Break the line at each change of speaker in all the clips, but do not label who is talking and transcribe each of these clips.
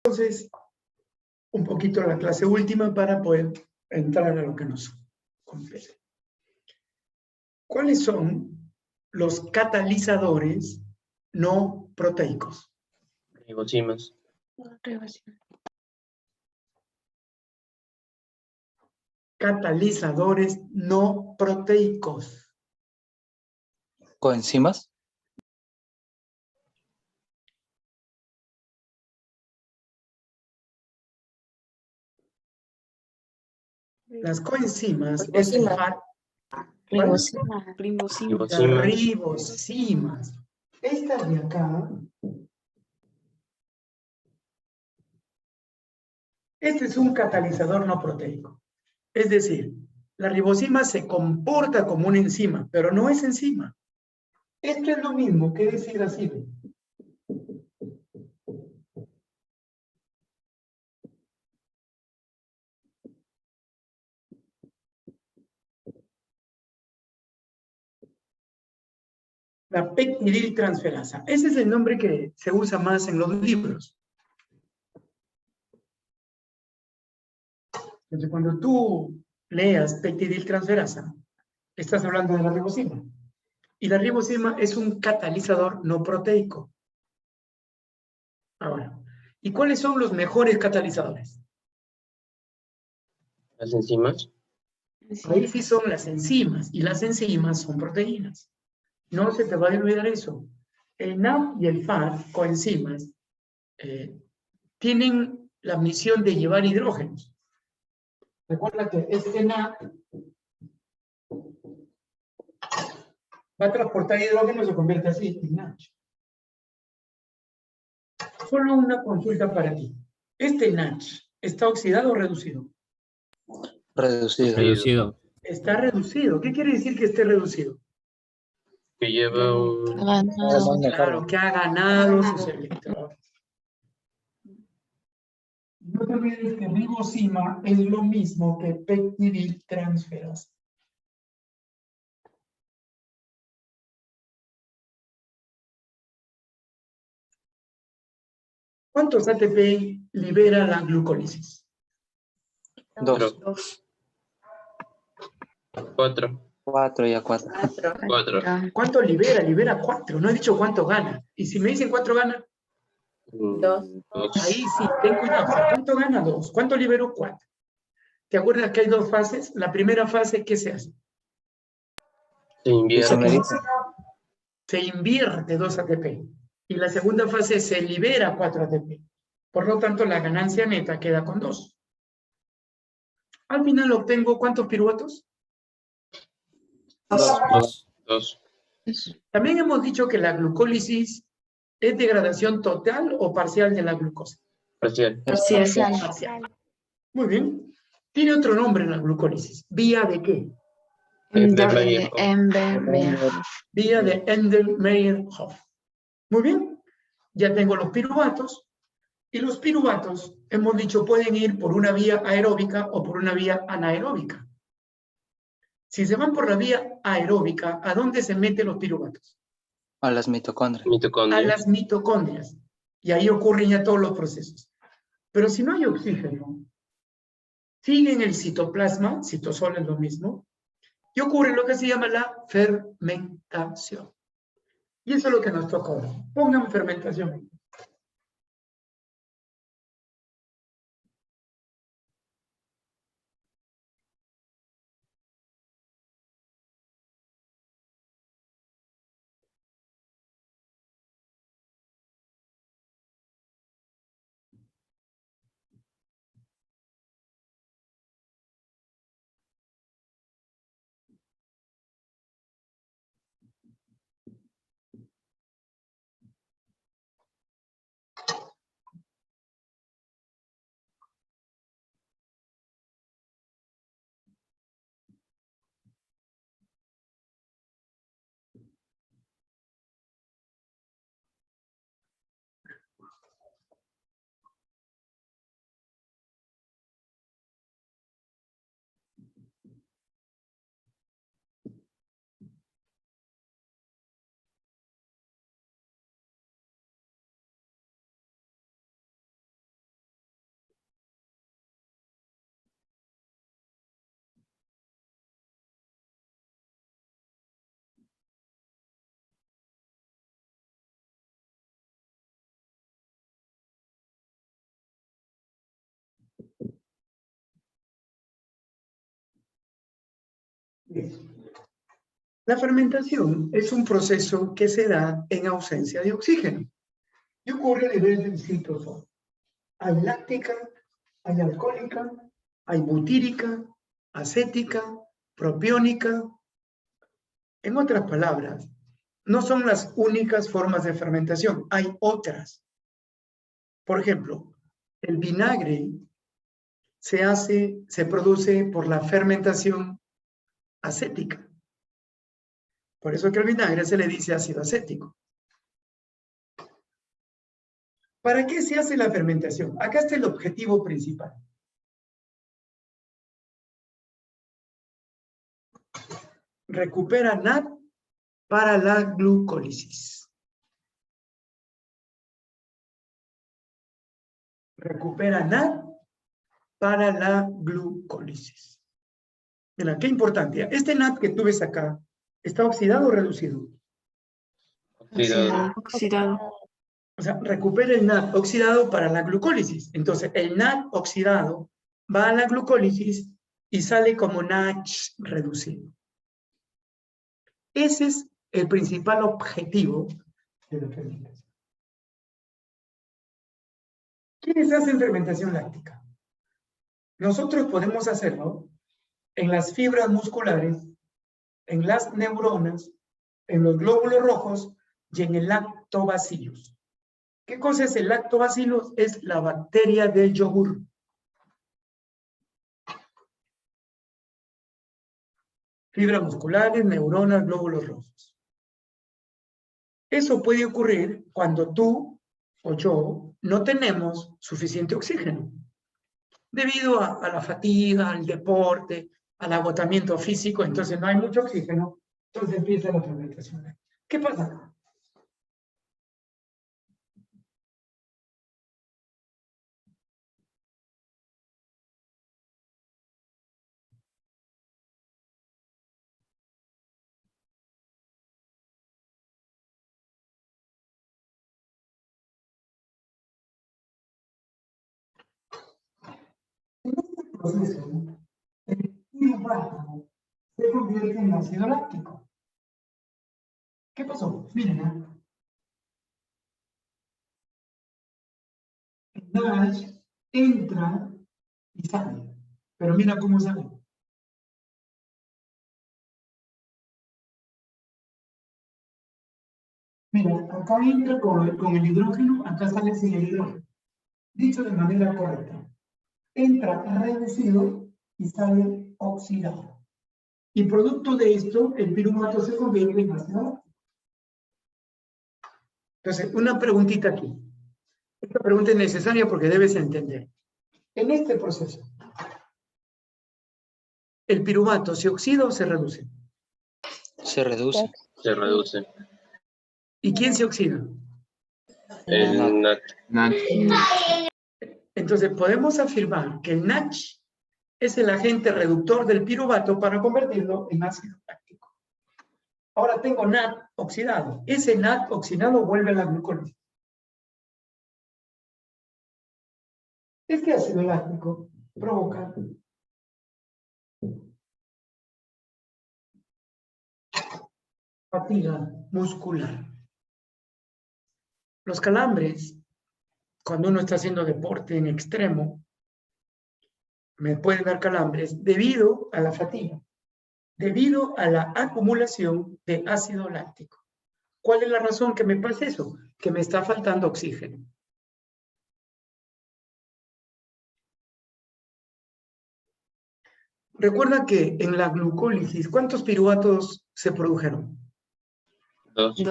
Entonces, un poquito la clase última para poder entrar a lo que nos compete. ¿Cuáles son los catalizadores no proteicos?
Ribosomas.
Catalizadores no proteicos.
¿Coenzimas?
Las coenzimas es
Ribosimas.
ribosimas. Esta de acá, este es un catalizador no proteico. Es decir, la ribosima se comporta como una enzima, pero no es enzima. Esto es lo mismo que decir así. La peptidiltransferasa. Ese es el nombre que se usa más en los libros. Entonces, cuando tú leas peptidiltransferasa, estás hablando de la ribosima. Y la ribosima es un catalizador no proteico. Ahora, ¿y cuáles son los mejores catalizadores?
Las enzimas.
Ahí sí son las enzimas, y las enzimas son proteínas. No se te vaya a olvidar eso. El NAP y el FAD, coenzimas, tienen la misión de llevar hidrógenos. Recuerda que este NAP va a transportar hidrógeno y se convierte así en NACH. Solo una consulta para ti. ¿Este NACH está oxidado o reducido?
Reducido.
Está reducido. ¿Qué quiere decir que esté reducido?
Que lleva un...
Claro, que ha ganado sus electrones. No te olvides que ribosima es lo mismo que peptidiltransferasa. ¿Cuántos ATP libera la glucólisis?
2.
4.
4 y a 4.
4.
¿Cuánto libera? Libera 4. No he dicho cuánto gana. Y si me dicen cuánto gana,
2.
ahí sí, ten cuidado. ¿Cuánto gana? 2. ¿Cuánto liberó? 4. ¿Te acuerdas que hay dos fases? La primera fase, ¿qué se hace?
Se invierte.
Se invierte 2 ATP. Y la segunda fase se libera 4 ATP. Por lo tanto, la ganancia neta queda con 2. Al final obtengo ¿cuántos piruvatos?
2.
También hemos dicho que la glucólisis es degradación total o parcial de la glucosa.
Parcial.
Parcial. Muy bien. Tiene otro nombre la glucólisis. ¿Vía de qué? Vía de Ender-Meyer-Hof. Muy bien. Ya tengo los piruvatos. Y los piruvatos, hemos dicho, pueden ir por una vía aeróbica o por una vía anaeróbica. Si se van por la vía aeróbica, ¿a dónde se meten los piruvatos?
A las mitocondrias.
A las mitocondrias. Y ahí ocurren ya todos los procesos. Pero si no hay oxígeno, sigue en el citoplasma, citosol es lo mismo, y ocurre lo que se llama la fermentación. Y eso es lo que nos toca ahora. Pongan fermentación. La fermentación es un proceso que se da en ausencia de oxígeno y ocurre a nivel de distintos formas. Hay láctica, hay alcohólica, hay butírica, acética, propiónica. En otras palabras, no son las únicas formas de fermentación, hay otras. Por ejemplo, el vinagre se produce por la fermentación acética. Por eso que al vinagre se le dice ácido acético. ¿Para qué se hace la fermentación? Acá está el objetivo principal. Recupera NAD para la glucólisis. Recupera NAD para la glucólisis. Mira, qué importante. Este NAD que tú ves acá, ¿está oxidado o reducido?
Oxidado.
Oxidado.
O sea, recupera el NAD oxidado para la glucólisis. Entonces, el NAD oxidado va a la glucólisis y sale como NADH reducido. Ese es el principal objetivo de la fermentación. ¿Quiénes hacen fermentación láctica? Nosotros podemos hacerlo en las fibras musculares, en las neuronas, en los glóbulos rojos y en el lactobacillus. ¿Qué cosa es el lactobacillus? Es la bacteria del yogur. Fibras musculares, neuronas, glóbulos rojos. Eso puede ocurrir cuando tú o yo no tenemos suficiente oxígeno. Debido a la fatiga, al deporte, al agotamiento físico, entonces no hay mucho oxígeno, entonces empieza la fermentación. ¿Qué pasa acá? En este proceso, el piruvato se convierte en ácido láctico. ¿Qué pasó? Miren, el NASH entra y sale, pero mira cómo sale. Mira, acá entra con el hidrógeno, acá sale sin el hidrógeno. Dicho de manera correcta. Entra reducido y sale oxidado. Y producto de esto, el piruvato se convierte en ácido láctico. Entonces, una preguntita aquí. Esta pregunta es necesaria porque debes entender. En este proceso, ¿el piruvato se oxida o se reduce?
Se reduce.
Se reduce.
¿Y quién se oxida?
El NAD.
Entonces, podemos afirmar que el NADH es el agente reductor del piruvato para convertirlo en ácido láctico. Ahora tengo NAD oxidado. Ese NAD oxidado vuelve a la glucólisis. Este ácido láctico provoca fatiga muscular. Los calambres, cuando uno está haciendo deporte en extremo, me pueden dar calambres debido a la fatiga, debido a la acumulación de ácido láctico. ¿Cuál es la razón que me pasa eso? Que me está faltando oxígeno. Recuerda que en la glucólisis, ¿cuántos piruvatos se produjeron?
2.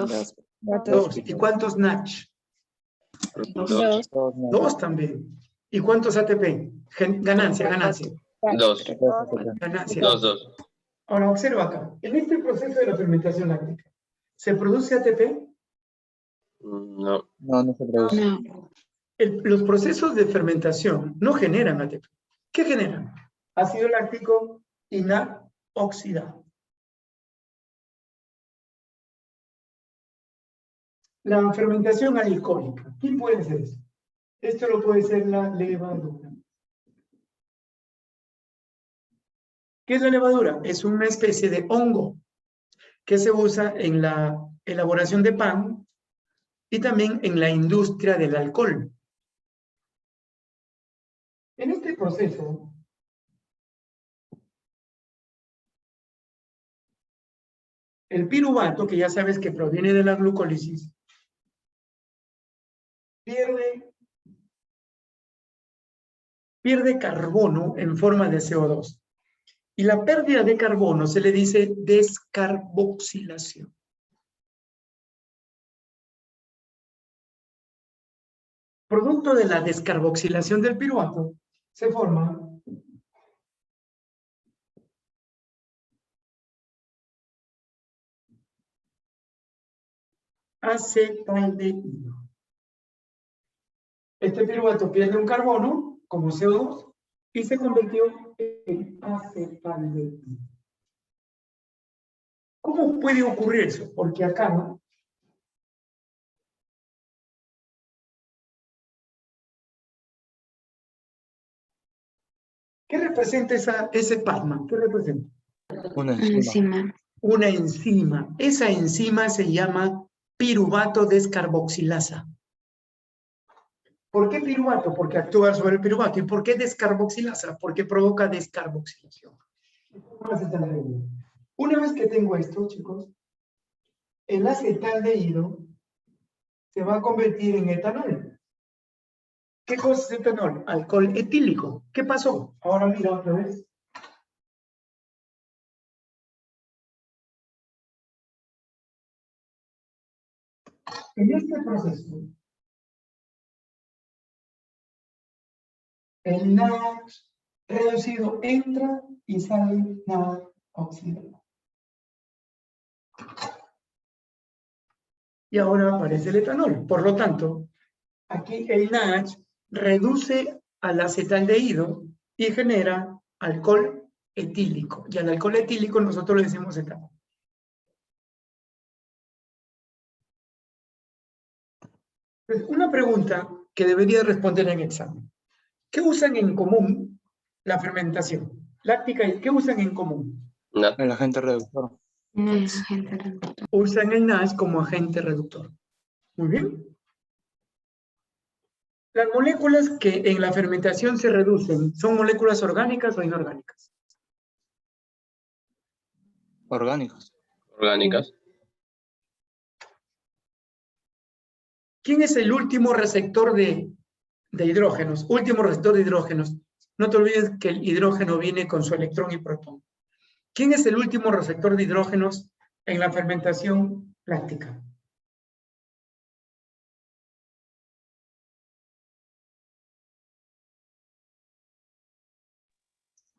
2. ¿Y cuántos NADH?
2.
2 también. ¿Y cuántos ATP? Ganancia.
2.
Ganancia.
2.
Ahora, observa acá. En este proceso de la fermentación láctica, ¿se produce ATP?
No.
No se produce.
No.
Los procesos de fermentación no generan ATP. ¿Qué generan? Ácido láctico y NAD oxidado. La fermentación alcohólica. ¿Quién puede ser eso? Esto lo puede ser la levadura. ¿Qué es la levadura? Es una especie de hongo que se usa en la elaboración de pan y también en la industria del alcohol. En este proceso, el piruvato, que ya sabes que proviene de la glucólisis, pierde carbono en forma de CO2. Y la pérdida de carbono se le dice descarboxilación. Producto de la descarboxilación del piruvato, se forma acetaldehído. Este piruvato pierde un carbono como CO2 y se convirtió en acetaldehído. ¿Cómo puede ocurrir eso? Porque acá ¿qué representa ese PADMA? ¿Qué representa?
Una enzima.
Una enzima. Esa enzima se llama piruvato descarboxilasa. ¿Por qué piruvato? Porque actúa sobre el piruvato. ¿Y por qué descarboxilasa? Porque provoca descarboxilación. Una vez que tengo esto, chicos, el acetaldehído se va a convertir en etanol. ¿Qué cosa es etanol? Alcohol etílico. ¿Qué pasó? Ahora mira otra vez. En este proceso, el NaOH reducido entra y sale NaOH oxidado. Y ahora aparece el etanol. Por lo tanto, aquí el NaOH reduce al acetaldehído y genera alcohol etílico. Y al alcohol etílico nosotros le decimos etanol. Pues una pregunta que debería responder en examen. ¿Qué usan en común la fermentación láctica y qué usan en común?
No.
El agente reductor.
Usan el NaOH como agente reductor. Muy bien. Las moléculas que en la fermentación se reducen, ¿son moléculas orgánicas o inorgánicas?
Orgánicos.
Orgánicas.
¿Quién es el último receptor de hidrógenos? Último receptor de hidrógenos. No te olvides que el hidrógeno viene con su electrón y protón. ¿Quién es el último receptor de hidrógenos en la fermentación láctica?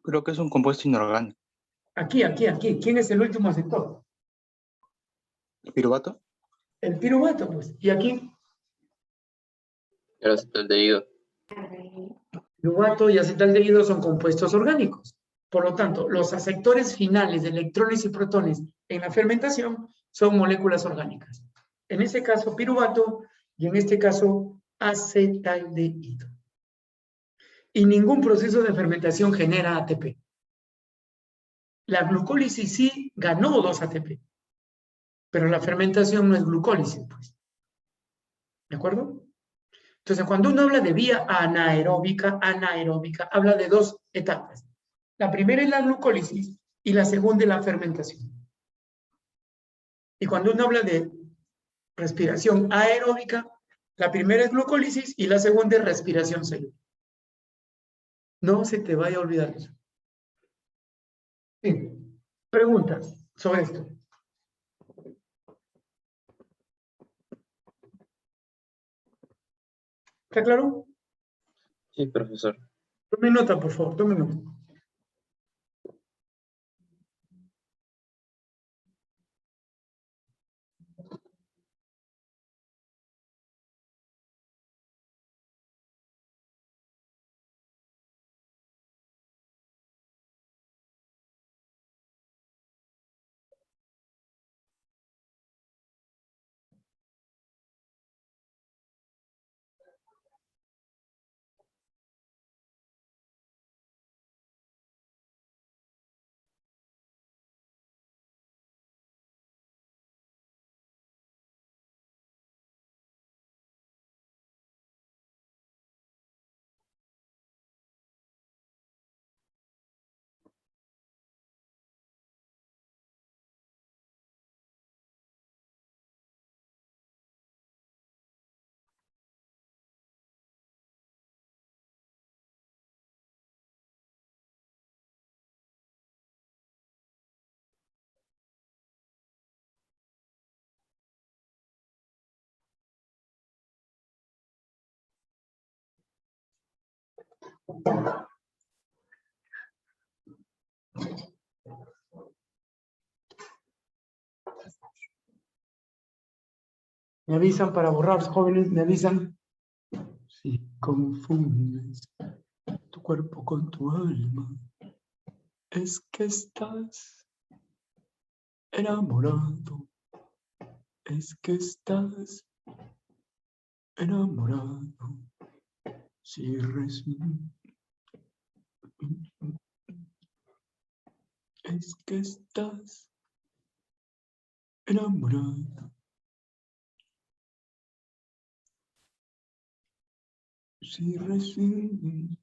Creo que es un compuesto inorgánico.
Aquí. ¿Quién es el último receptor?
¿El piruvato?
El piruvato, pues. ¿Y aquí?
El acetaldehído.
Piruvato y acetaldehído son compuestos orgánicos. Por lo tanto, los aceptores finales de electrones y protones en la fermentación son moléculas orgánicas. En este caso, piruvato y en este caso, acetaldehído. Y ningún proceso de fermentación genera ATP. La glucólisis sí ganó 2 ATP, pero la fermentación no es glucólisis, pues. ¿De acuerdo? Entonces, cuando uno habla de vía anaeróbica, habla de 2 etapas. La primera es la glucólisis y la segunda es la fermentación. Y cuando uno habla de respiración aeróbica, la primera es glucólisis y la segunda es respiración celular. No se te vaya a olvidar eso. Sí. Preguntas sobre esto. ¿Está claro?
Sí, profesor.
Tome nota, por favor, tome nota. Me avisan para borrar, jóvenes, me avisan. Si confundes tu cuerpo con tu alma, es que estás enamorado. Es que estás enamorado. Si es que estás enamorado. Si recién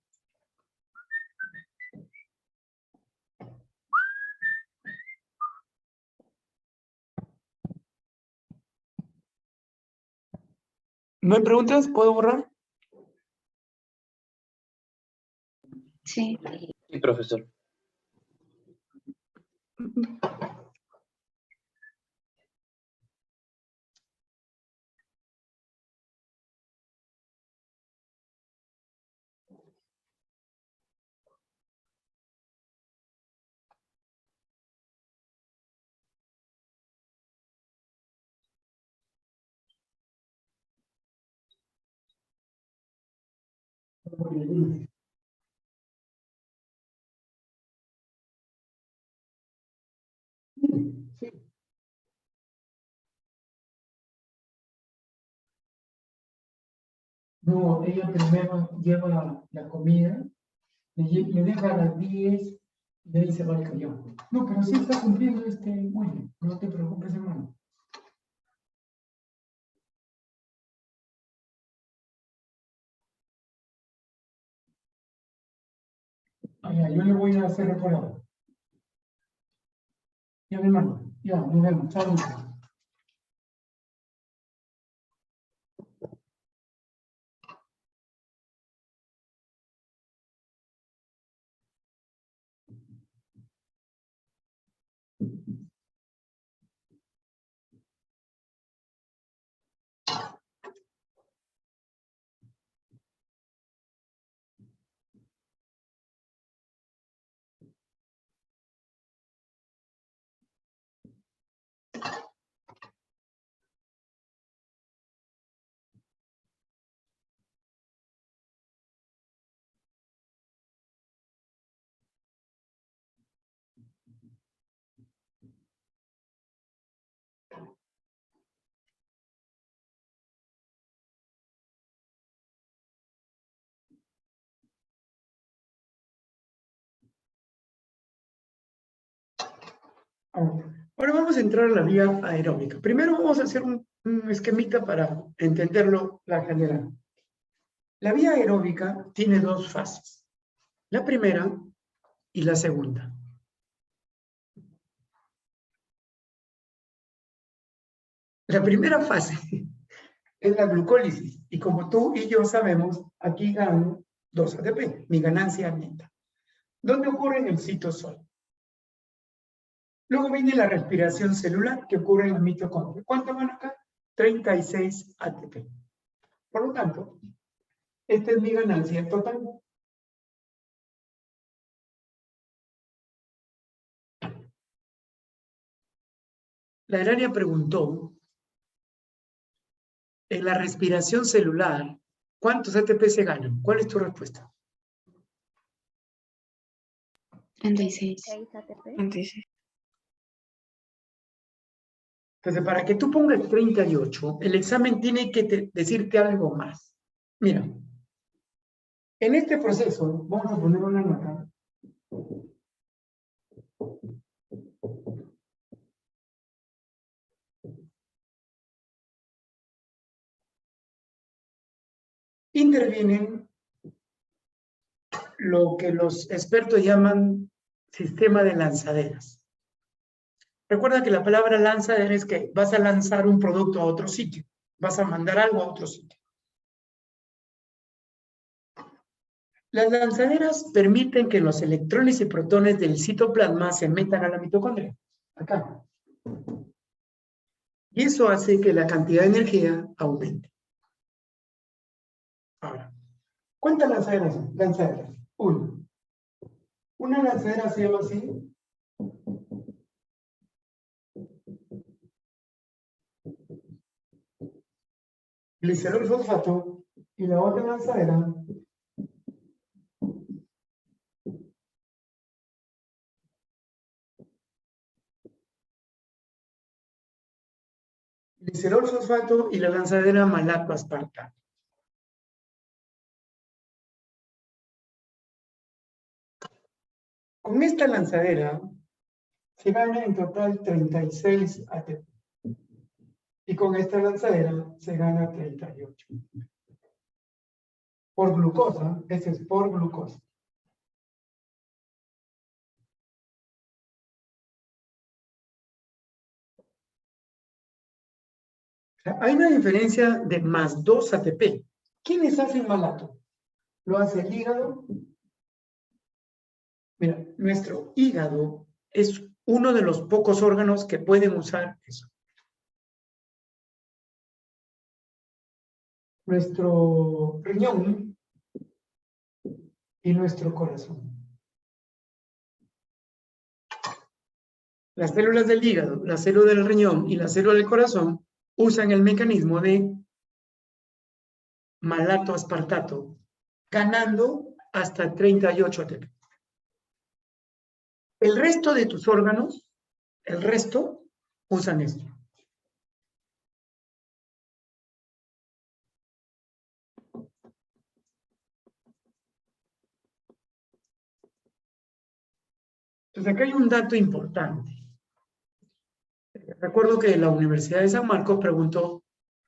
¿no hay preguntas? ¿Puedo borrar?
Sí.
Sí, profesor.
Sí. No, ella primero lleva la comida, le deja a las 10 y de ahí se va al callao. No, pero sí está cumpliendo William, no te preocupes, hermano. Ya, yo le voy a hacer recordar. Ya, mi hermano, ya, nos vemos, chao. Ahora vamos a entrar a la vía aeróbica. Primero vamos a hacer un esquemita para entenderlo la general. La vía aeróbica tiene dos fases, la primera y la segunda. La primera fase es la glucólisis y como tú y yo sabemos, aquí gano 2 ATP, mi ganancia neta. ¿Dónde ocurre? En el citosol. Luego viene la respiración celular que ocurre en la mitocondria. ¿Cuánto van acá? 36 ATP. Por lo tanto, esta es mi ganancia total. La Eraria preguntó, en la respiración celular, ¿cuántos ATP se ganan? ¿Cuál es tu respuesta?
36.
36.
Entonces, para que tú pongas 38, el examen tiene que decirte algo más. Mira, en este proceso, vamos a poner una nota. Intervienen lo que los expertos llaman sistema de lanzaderas. Recuerda que la palabra lanzadera es que vas a lanzar un producto a otro sitio, vas a mandar algo a otro sitio. Las lanzaderas permiten que los electrones y protones del citoplasma se metan a la mitocondria, acá. Y eso hace que la cantidad de energía aumente. Ahora, ¿cuántas lanzaderas son? Lanzaderas. 1. Una lanzadera se llama así. Glicerol fosfato y la otra lanzadera glicerol fosfato y la lanzadera malato aspartato. Con esta lanzadera se gana en total 36 ATP. Y con esta lanzadera se gana 38. Por glucosa, ese es por glucosa. O sea, hay una diferencia de más 2 ATP. ¿Quiénes hacen malato? Lo hace el hígado. Mira, nuestro hígado es uno de los pocos órganos que pueden usar eso. Nuestro riñón y nuestro corazón. Las células del hígado, la célula del riñón y la célula del corazón usan el mecanismo de malato aspartato, ganando hasta 38 ATP. El resto de tus órganos, el resto, usan esto. Entonces acá hay un dato importante. Recuerdo que la Universidad de San Marcos preguntó,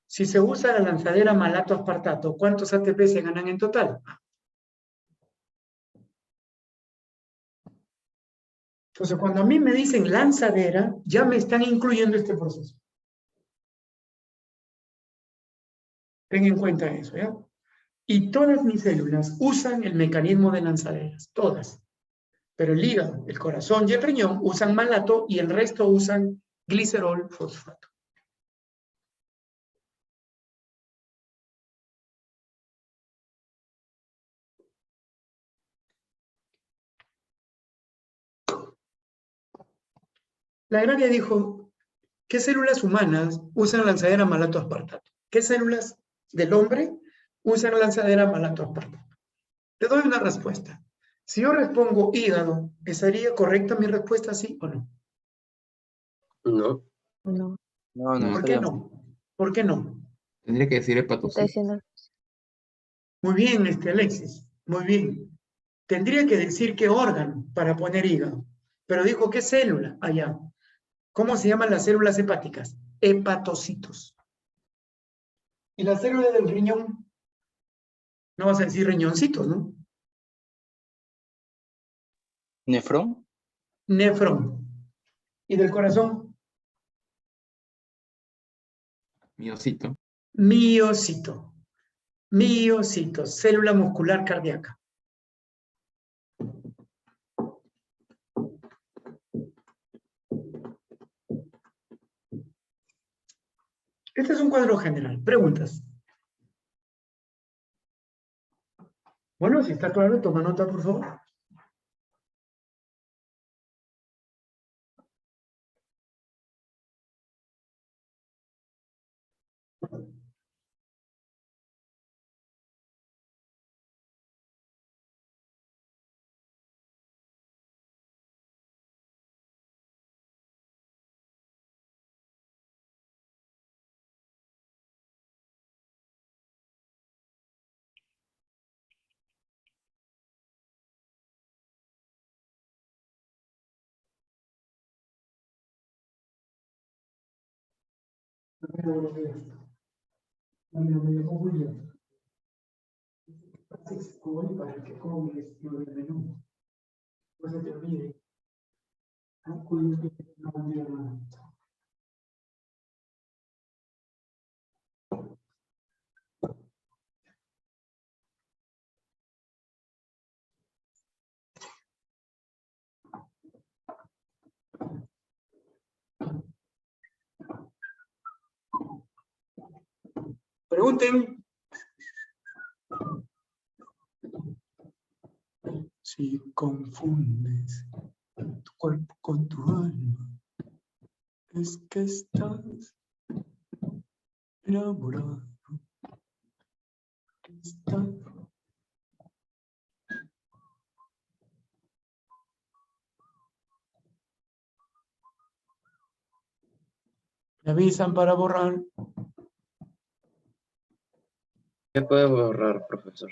si se usa la lanzadera malato aspartato, ¿cuántos ATP se ganan en total? Entonces cuando a mí me dicen lanzadera, ya me están incluyendo este proceso. Ten en cuenta eso, ¿ya? Y todas mis células usan el mecanismo de lanzaderas, todas. Pero el hígado, el corazón y el riñón usan malato y el resto usan glicerol fosfato. La Agraria dijo, ¿qué células humanas usan lanzadera malato aspartato? ¿Qué células del hombre usan lanzadera malato aspartato? Te doy una respuesta. Si yo respondo hígado, ¿estaría correcta mi respuesta sí o no?
No.
No,
No, no
¿Por qué
estaría.
no? ¿Por qué no?
Tendría que decir
está
hepatocito.
diciendo.
Muy bien, Alexis, muy bien. Tendría que decir qué órgano para poner hígado, pero dijo qué célula allá. ¿Cómo se llaman las células hepáticas? Hepatocitos. ¿Y la célula del riñón? No vas a decir riñoncitos, ¿no?
¿Nefrón?
Nefrón. ¿Y del corazón?
Miocito.
Miocito. Miocito, célula muscular cardíaca. Este es un cuadro general. Preguntas. Bueno, si está claro, toma nota, por favor. Para que comes lo del menú. No se te olvide. Pregunten. Si confundes tu cuerpo con tu alma, es que estás enamorado. Estás... Me avisan para borrar.
¿Qué puede borrar, profesor?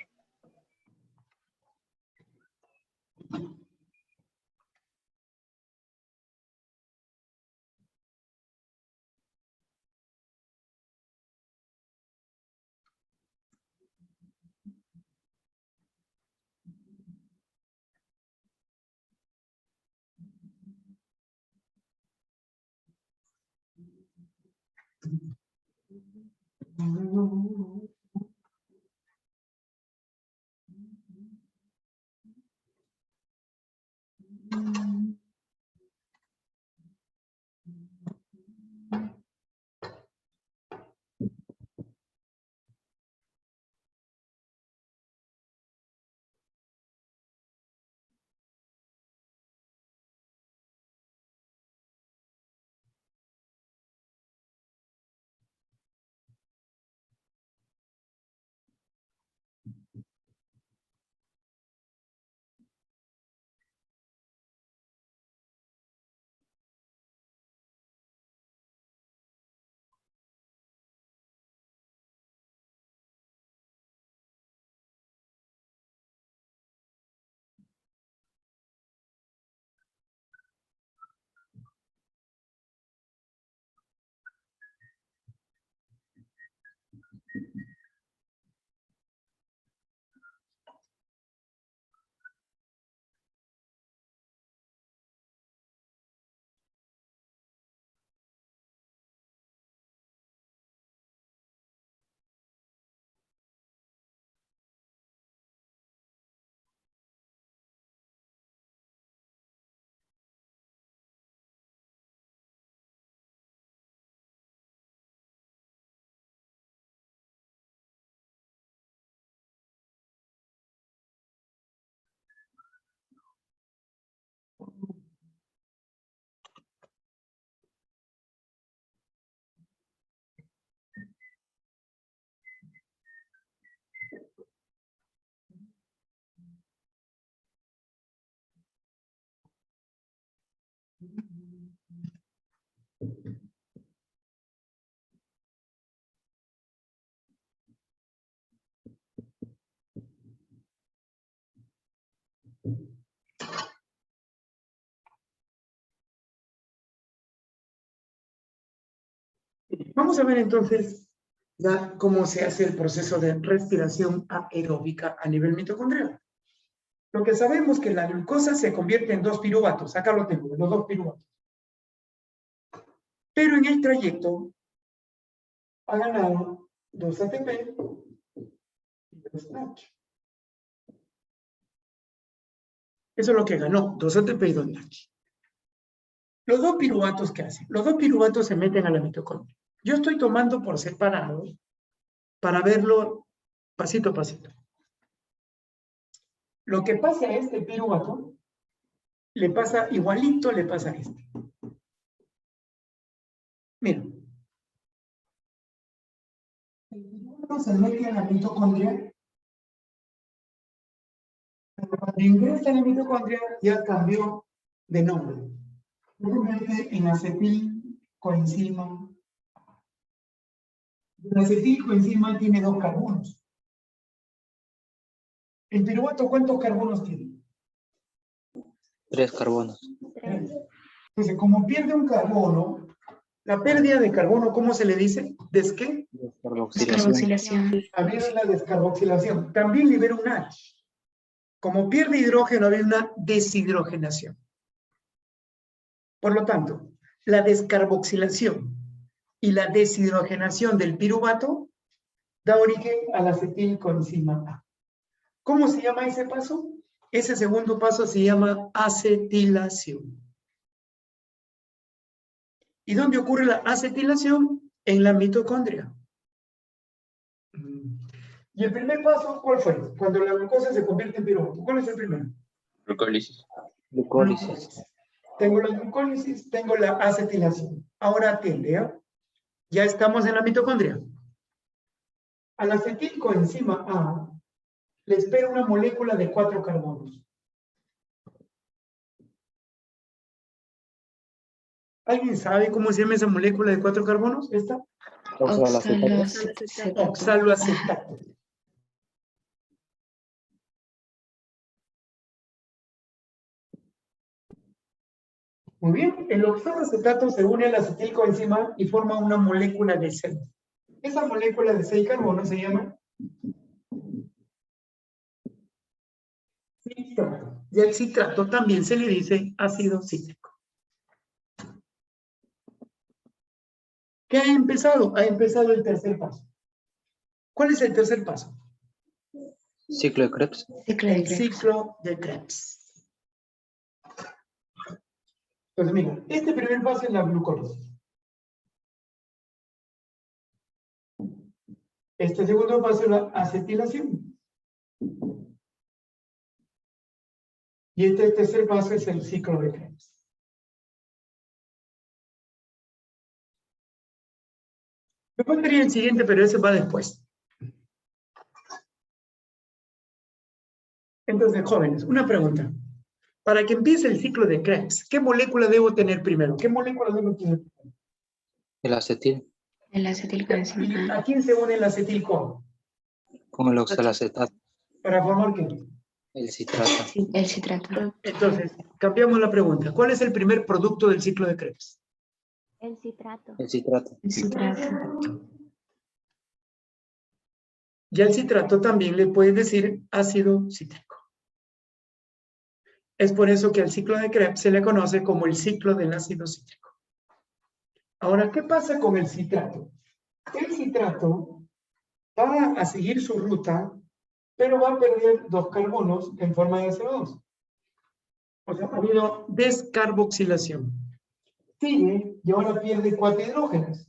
Vamos a ver entonces ya cómo se hace el proceso de respiración aeróbica a nivel mitocondrial. Lo que sabemos es que la glucosa se convierte en 2 piruvatos. Acá lo tengo, los 2 piruvatos. Pero en el trayecto ha ganado 2 ATP y 2 NADH. Eso es lo que ganó, 2 ATP y 2 NADH. Los 2 piruvatos, ¿qué hacen? Los 2 piruvatos se meten a la mitocondria. Yo estoy tomando por separado para verlo pasito a pasito. Lo que pasa a este piruvato le pasa igualito, le pasa a este. Miren. El piruvato se mete a la mitocondria, pero cuando ingresa a la mitocondria ya cambió de nombre. Se convierte en acetilcoenzima. El acetilcoenzima tiene 2 carbonos. ¿El piruvato cuántos carbonos tiene?
3 carbonos.
Entonces, como pierde un carbono, la pérdida de carbono, ¿cómo se le dice? ¿Qué?
Descarboxilación.
Había una descarboxilación. También libera un H. Como pierde hidrógeno, había una deshidrogenación. Por lo tanto, la descarboxilación y la deshidrogenación del piruvato da origen a la acetilcoenzima A. ¿Cómo se llama ese paso? Ese segundo paso se llama acetilación. ¿Y dónde ocurre la acetilación? En la mitocondria. ¿Y el primer paso cuál fue? Cuando la glucosa se convierte en piruvato. ¿Cuál es el primero?
Glucólisis.
Glucólisis.
Tengo la glucólisis, tengo la acetilación. Ahora atiende, ¿ya? Ya estamos en la mitocondria. Al acetilcoenzima A le espera una molécula de 4 carbonos. ¿Alguien sabe cómo se llama esa molécula de 4 carbonos? ¿Esta?
Oxaloacetato.
Oxaloacetato. Muy bien, el oxaloacetato se une al acetilcoenzima y forma una molécula de 6. Esa molécula de 6 carbonos se llama citrato. Y al citrato también se le dice ácido cítrico. ¿Qué ha empezado? Ha empezado el tercer paso. ¿Cuál es el tercer paso?
Ciclo de Krebs.
El ciclo de Krebs. Entonces, mira, este primer paso es la glucólisis. Este segundo paso es la acetilación. Y este tercer paso es el ciclo de Krebs. Me pondría el siguiente, pero ese va después. Entonces, jóvenes, una pregunta. Para que empiece el ciclo de Krebs, ¿qué molécula debo tener primero? ¿Qué molécula debo tener primero?
El acetil.
El acetilcoenzima
¿Y
A.
a quién se une el acetilco?
Con el oxalacetato.
¿Para formar qué?
El citrato.
El citrato.
Entonces, cambiamos la pregunta. ¿Cuál es el primer producto del ciclo de Krebs?
El citrato.
El citrato.
El citrato.
Y al citrato también le puedes decir ácido cítrico. Es por eso que al ciclo de Krebs se le conoce como el ciclo del ácido cítrico. Ahora, ¿qué pasa con el citrato? El citrato va a seguir su ruta, pero va a perder 2 carbonos en forma de CO2. O sea, ha habido descarboxilación. Sigue y ahora pierde 4 hidrógenos.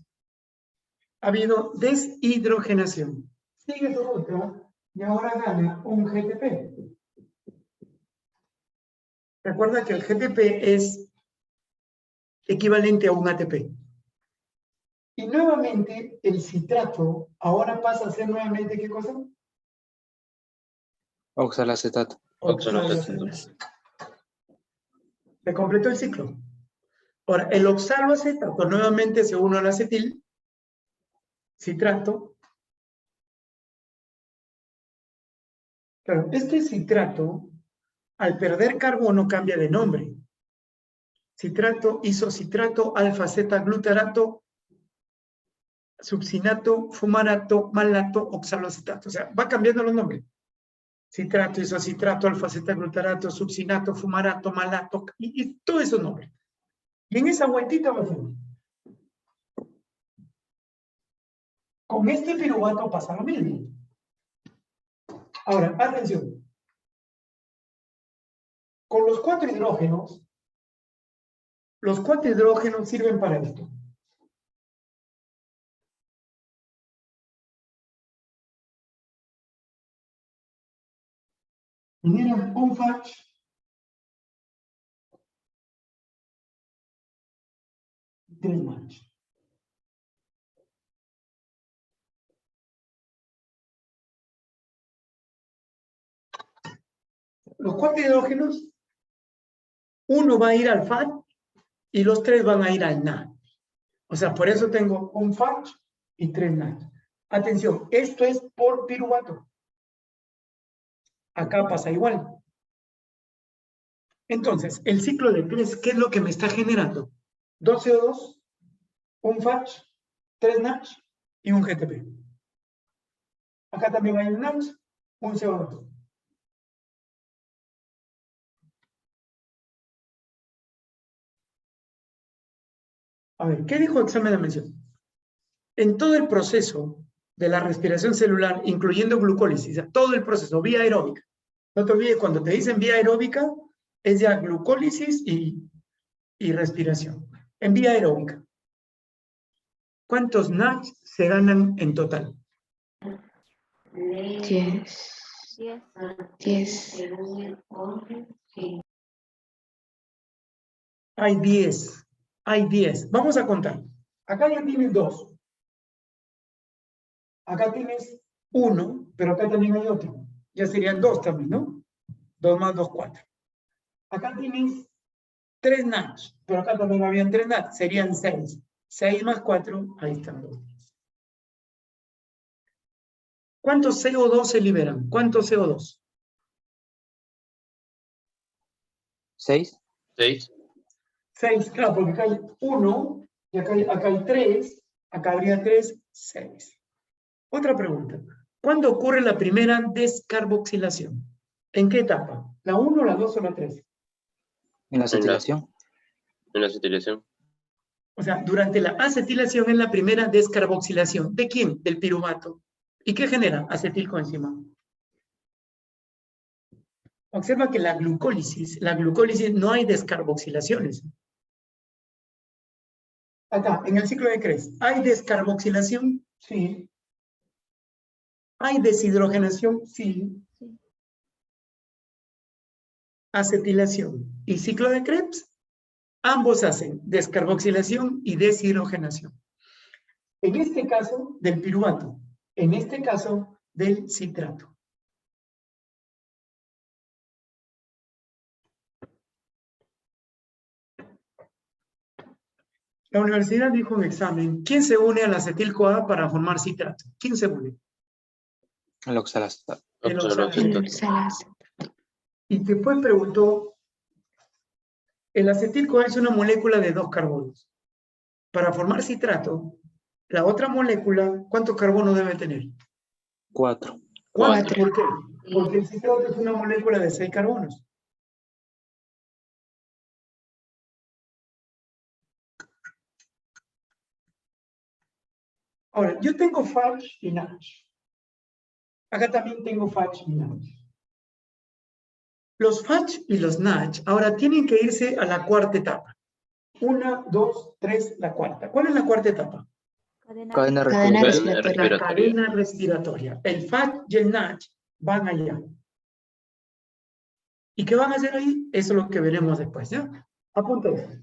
Ha habido deshidrogenación. Sigue su ruta y ahora gana un GTP. Recuerda que el GTP es equivalente a un ATP. Y nuevamente el citrato ahora pasa a ser nuevamente ¿qué cosa?
Oxalacetato.
Oxaloacetato.
Se completó el ciclo. Ahora, el oxaloacetato nuevamente se une al acetil, citrato. Claro, este citrato, al perder carbono, cambia de nombre. Citrato, isocitrato, alfa-zeta-glutarato, succinato, fumarato, malato, oxaloacetato. O sea, va cambiando los nombres. Citrato, isocitrato, alfa-zeta-glutarato, succinato, fumarato, malato, y todos esos nombres. Y en esa vueltita va a ser. Con este piruvato pasa lo mismo. Ahora, atención. Con los 4 hidrógenos sirven para esto. Generan un FACH y 3 match. Los 4 hidrógenos, uno va a ir al FAT y los 3 van a ir al NAD. O sea, por eso tengo un FAT y 3 NAD. Atención, esto es por piruvato. Acá pasa igual. Entonces, el ciclo de Krebs, ¿qué es lo que me está generando? 2 CO2, un FAT, 3 NAD y un GTP. Acá también hay un NAD, un CO2. A ver, ¿qué dijo examen de mención? En todo el proceso de la respiración celular, incluyendo glucólisis, todo el proceso, vía aeróbica. No te olvides, cuando te dicen vía aeróbica, es ya glucólisis y respiración. En vía aeróbica, ¿cuántos NADs se ganan en total?
10.
10.
10.
Hay 10. Hay 10. Vamos a contar. Acá ya tienes 2. Acá tienes 1, pero acá también hay otro. Ya serían 2 también, ¿no? 2 más 2, 4. Acá tienes 3 nats, pero acá también habían 3 nats. Serían 6. 6 más 4, ahí están 2. ¿Cuántos CO2 se liberan? ¿Cuántos CO2?
6.
6.
6, claro, porque acá hay 1, y acá hay 3, acá habría 3, 6. Otra pregunta. ¿Cuándo ocurre la primera descarboxilación? ¿En qué etapa? ¿La 1, la 2 o la 3?
En la acetilación.
En la acetilación.
O sea, durante la acetilación es la primera descarboxilación. ¿De quién? Del piruvato. ¿Y qué genera? Acetilcoenzima. Observa que la glucólisis no hay descarboxilaciones. Acá, en el ciclo de Krebs, ¿hay descarboxilación? Sí. ¿Hay deshidrogenación? Sí.
Sí.
Acetilación y ciclo de Krebs, ambos hacen descarboxilación y deshidrogenación. En este caso, del piruvato. En este caso, del citrato. La universidad dijo en examen, ¿quién se une al acetil-CoA para formar citrato? ¿Quién se une?
El oxalacetato.
El
Oxaloaceto.
oxalaceto. Y después preguntó, el acetil-CoA es una molécula de 2 carbonos. Para formar citrato, la otra molécula, ¿cuántos carbonos debe tener?
4.
4. ¿Por qué? Porque el citrato es una molécula de 6 carbonos. Ahora, yo tengo FACH y NACH. Acá también tengo FACH y NACH. Los FACH y los NACH ahora tienen que irse a la cuarta etapa. 1, 2, 3, la cuarta. ¿Cuál es la cuarta etapa?
Cadena
Cadena
Cadena
respiratoria.
respiratoria.
La cadena respiratoria. El FACH y el NACH van allá. ¿Y qué van a hacer ahí? Eso es lo que veremos después, ¿ya? Apunta eso.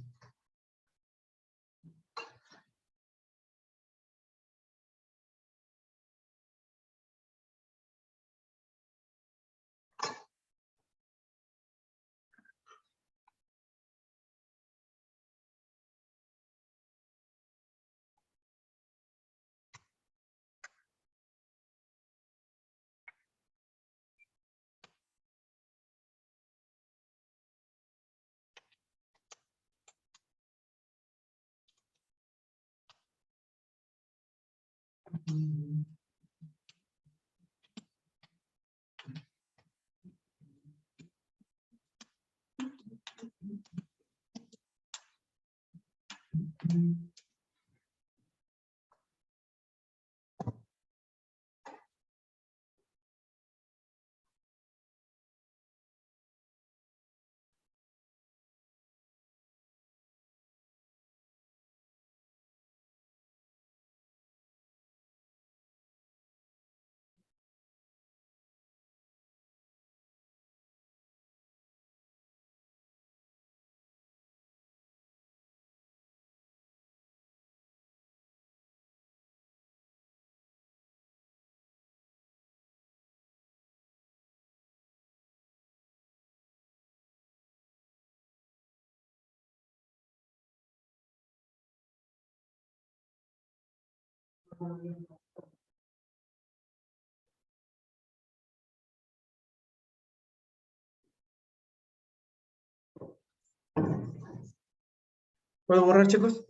¿Puedo borrar, chicos?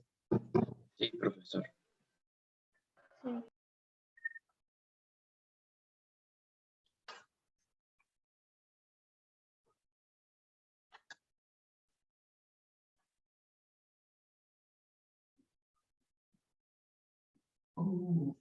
Sí, profesor.
Sí.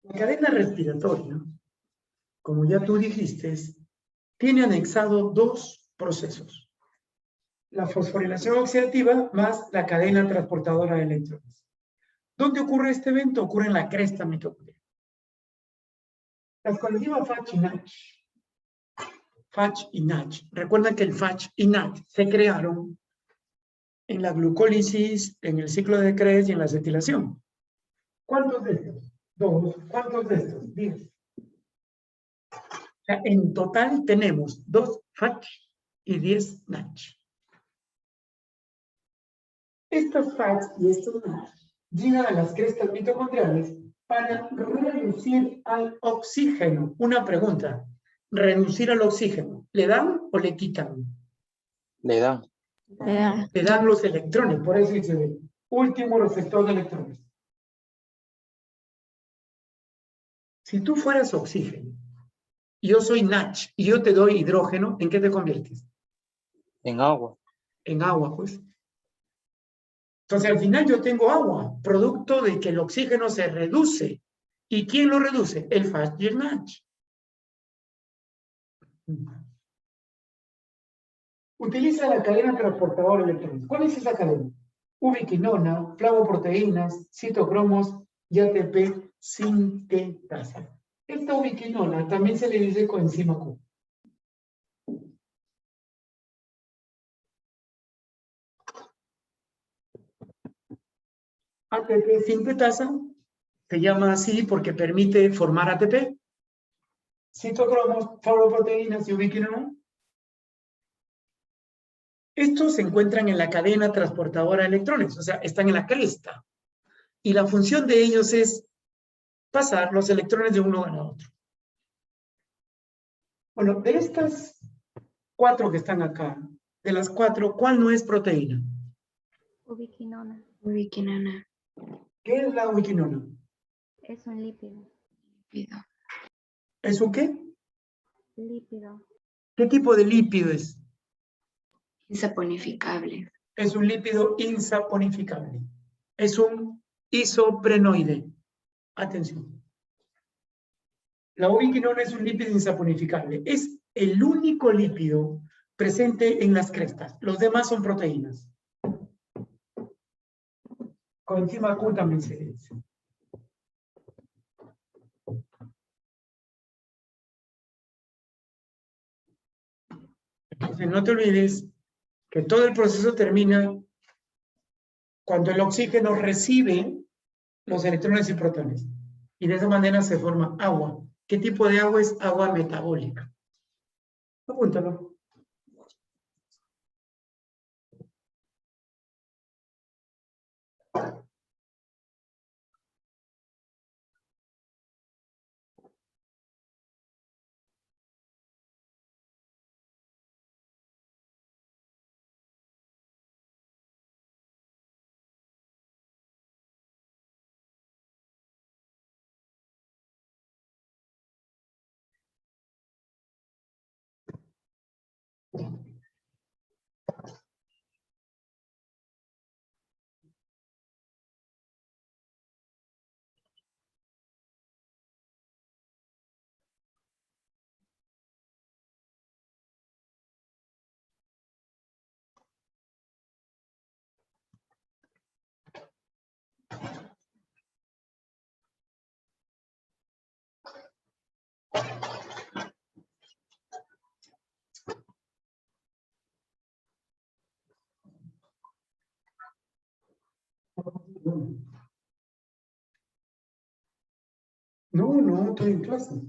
La cadena respiratoria, como ya tú dijiste, tiene anexado dos procesos. La fosforilación oxidativa más la cadena transportadora de electrones. ¿Dónde ocurre este evento? Ocurre en la cresta mitocondrial. Las colectivas FACH y NACH. FACH y NACH. Recuerden que el FACH y NACH se crearon en la glucólisis, en el ciclo de Krebs y en la acetilación. ¿Cuántos de estos? 2. ¿Cuántos de estos? 10. O sea, en total tenemos 2 FACH y 10 NACH. Estos FACH y estos NACH llegan a las crestas mitocondriales para reducir al oxígeno. Una pregunta, reducir al oxígeno, ¿le dan o le quitan?
Le dan.
Le dan los electrones, por eso dice último receptor de electrones. Si tú fueras oxígeno, y yo soy NACH, y yo te doy hidrógeno, ¿en qué te conviertes?
En agua.
En agua, pues. Entonces, al final yo tengo agua, producto de que el oxígeno se reduce. ¿Y quién lo reduce? El FACH y el NACH. Utiliza la cadena transportadora de electrones. ¿Cuál es esa cadena? Ubiquinona, flavoproteínas, citocromos y ATP sintetasa. Esta ubiquinona también se le dice coenzima Q. ATP sintetasa se llama así porque permite formar ATP. Citocromos, flavoproteínas y ubiquinona. Estos se encuentran en la cadena transportadora de electrones, o sea, están en la cresta. Y la función de ellos es pasar los electrones de un lugar a otro. Bueno, de estas 4 que están acá, de las 4, ¿cuál no es proteína?
Ubiquinona.
Ubiquinona.
¿Qué es la ubiquinona?
Es un lípido.
Lípido.
¿Es un qué?
Lípido.
¿Qué tipo de lípido es?
Insaponificable.
Es un lípido insaponificable. Es un isoprenoide. Atención. La ubiquinona es un lípido insaponificable. Es el único lípido presente en las crestas. Los demás son proteínas. Coenzima Q también se dice. Entonces, no te olvides que todo el proceso termina cuando el oxígeno recibe los electrones y protones. Y de esa manera se forma agua. ¿Qué tipo de agua es? Agua metabólica. Apúntalo. No, estoy en clase.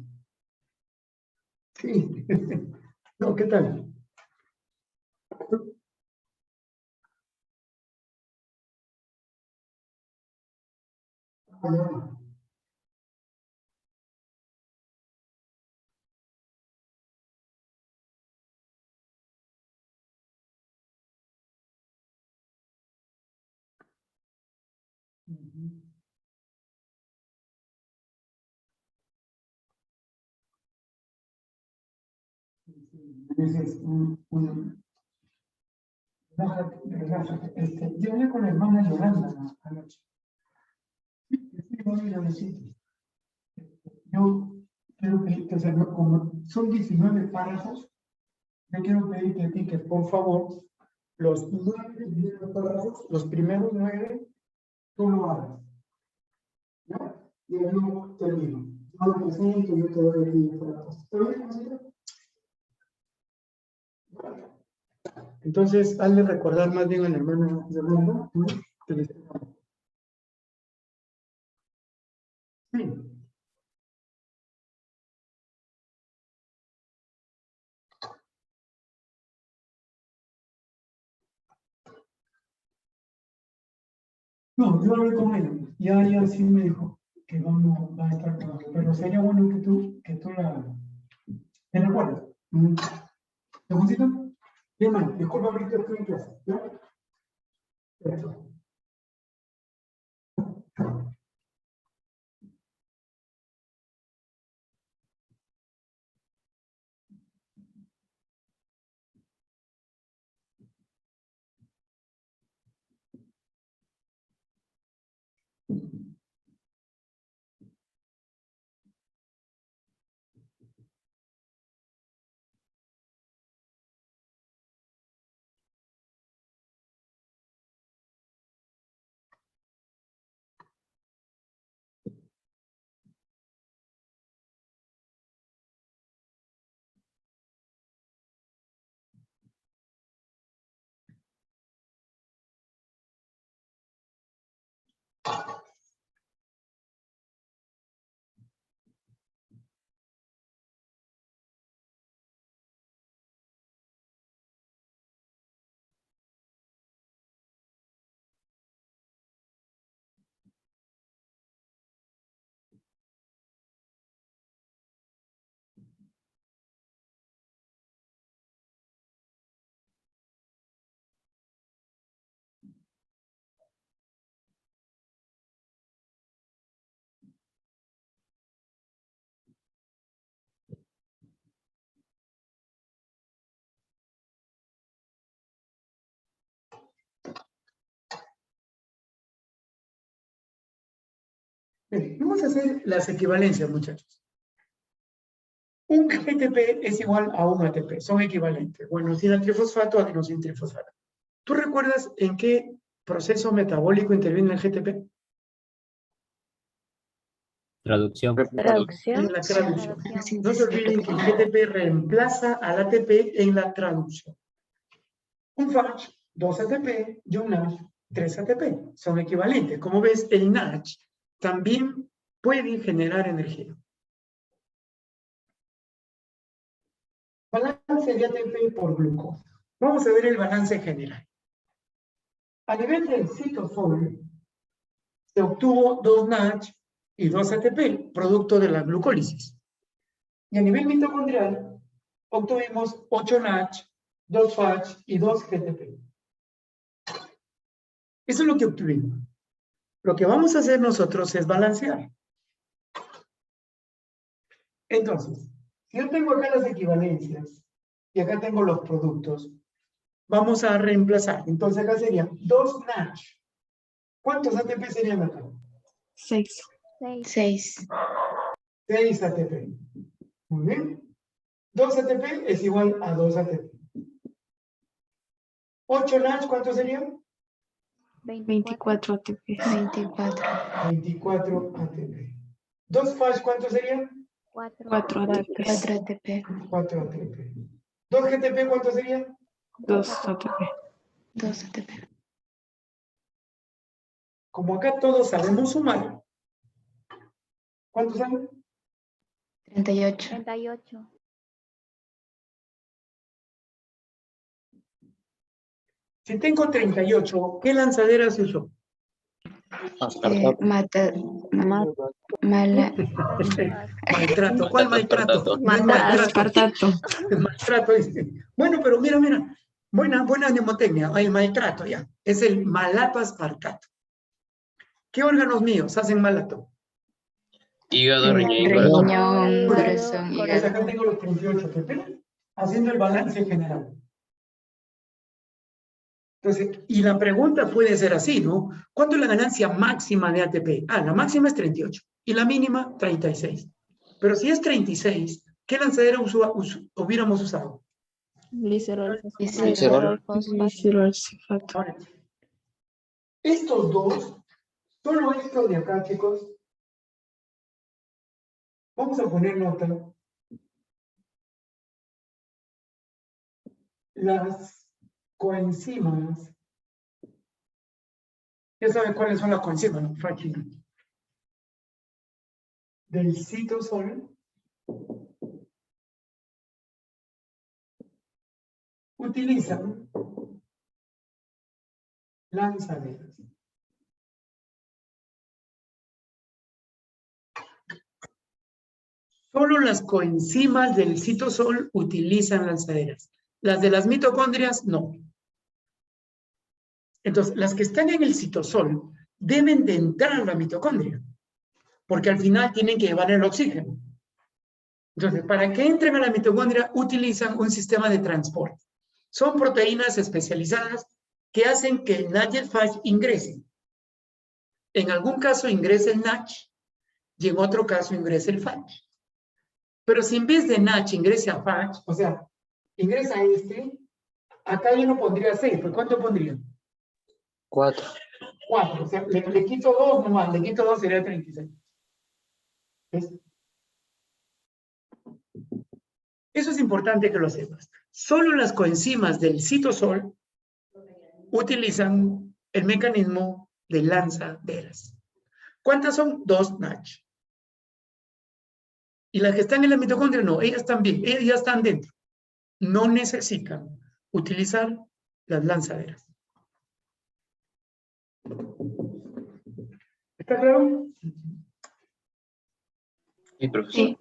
Sí. No, ¿qué tal? Hola. Relájate. Yo hablé con la hermana Yolanda anoche. Yo quiero pedirte, o sea, como son 19 párrafos, yo quiero pedirte a ti que por favor, los 9 primeros párrafos, los primeros 9, tú lo hagas. ¿Ya? Y yo termino. Yo lo presento, yo te doy aquí información. ¿Está bien, señora? Entonces, hazle recordar más bien a la hermana Yolanda, ¿no? Que les- Sí. No, yo hablé con él. Ya sí me dijo que va a estar con nosotros. Pero sería bueno que tú ¿te recuerdas? ¿Te funciona? Bien, man, disculpa, ahorita estoy en clase. ¿Ya? Perfecto. Bien, vamos a hacer las equivalencias, muchachos. Un GTP es igual a un ATP, son equivalentes. Bueno, sin trifosfato a sin trifosfato. ¿Tú recuerdas en qué proceso metabólico interviene el GTP?
Traducción.
En la traducción.
Traducción.
No se olviden que el GTP reemplaza al ATP en la traducción. Un FACH, 2 ATP y un NASH, 3 ATP. Son equivalentes. Como ves, el NASH también puede generar energía. Balance de ATP por glucosa. Vamos a ver el balance general. A nivel del citosol, se obtuvo 2 NASH y 2 ATP, producto de la glucólisis. Y a nivel mitocondrial, obtuvimos 8 NASH, 2 FACH y 2 GTP. Eso es lo que obtuvimos. Lo que vamos a hacer nosotros es balancear. Entonces, si yo tengo acá las equivalencias y acá tengo los productos, vamos a reemplazar. Entonces acá serían 2 NASH. ¿Cuántos ATP serían acá?
6.
6.
6 ATP. Muy bien. 2 ATP es igual a 2 ATP. 8 NASH, ¿cuántos serían?
24 ATP.
24.
24 ATP. 2 FACH, ¿cuántos serían?
4.
4 ATP.
4 ATP.
4 ATP. 2 GTP, ¿cuántos serían?
2 ATP.
2 ATP.
como acá todos sabemos sumar, ¿cuántos hay?
38.
38.
Si tengo 38, ¿qué lanzadera se usó? Maltrato. ¿Cuál maltrato? No es maltrato.
Espartato.
El maltrato, dice. Bueno, pero mira. Buena mnemotecnia. El maltrato, ya. Es el malato aspartato. ¿Qué órganos míos hacen malato?
Hígado, riñón y corazón.
Riñón,
Pues
corazón,
pues
hígado.
acá tengo los 38, ¿te haciendo el balance general. Entonces, y la pregunta puede ser así, ¿no? ¿Cuánto es la ganancia máxima de ATP? La máxima es 38 y la mínima 36. Pero si es 36, ¿qué lanzadera hubiéramos usado?
Glicerol.
Glicerol.
Glicerol sulfato.
Ahora, estos dos, solo estos de acá, chicos, vamos a poner nota. Las coenzimas. Ya saben cuáles son las coenzimas, ¿no? Fácil. Del citosol utilizan lanzaderas. Solo las coenzimas del citosol utilizan lanzaderas. Las de las mitocondrias, no. Entonces, las que están en el citosol deben de entrar a la mitocondria, porque al final tienen que llevar el oxígeno. Entonces, para que entren a la mitocondria, utilizan un sistema de transporte. Son proteínas especializadas que hacen que el NASH y el FASH ingresen. En algún caso ingresa el NASH y en otro caso ingresa el FASH. Pero si en vez de NASH ingresa a FASH, o sea, ingresa acá yo no pondría 6, ¿pues cuánto pondría?
4.
4, o sea, le quito 2 nomás, le quito 2 sería 36. ¿Ves? Eso es importante que lo sepas. Solo las coenzimas del citosol utilizan el mecanismo de lanzaderas. ¿Cuántas son? 2 NASH. Y las que están en la mitocondria no, ellas también, ellas ya están dentro. No necesitan utilizar las lanzaderas. ¿Está claro?
Sí, profesor.
Sí.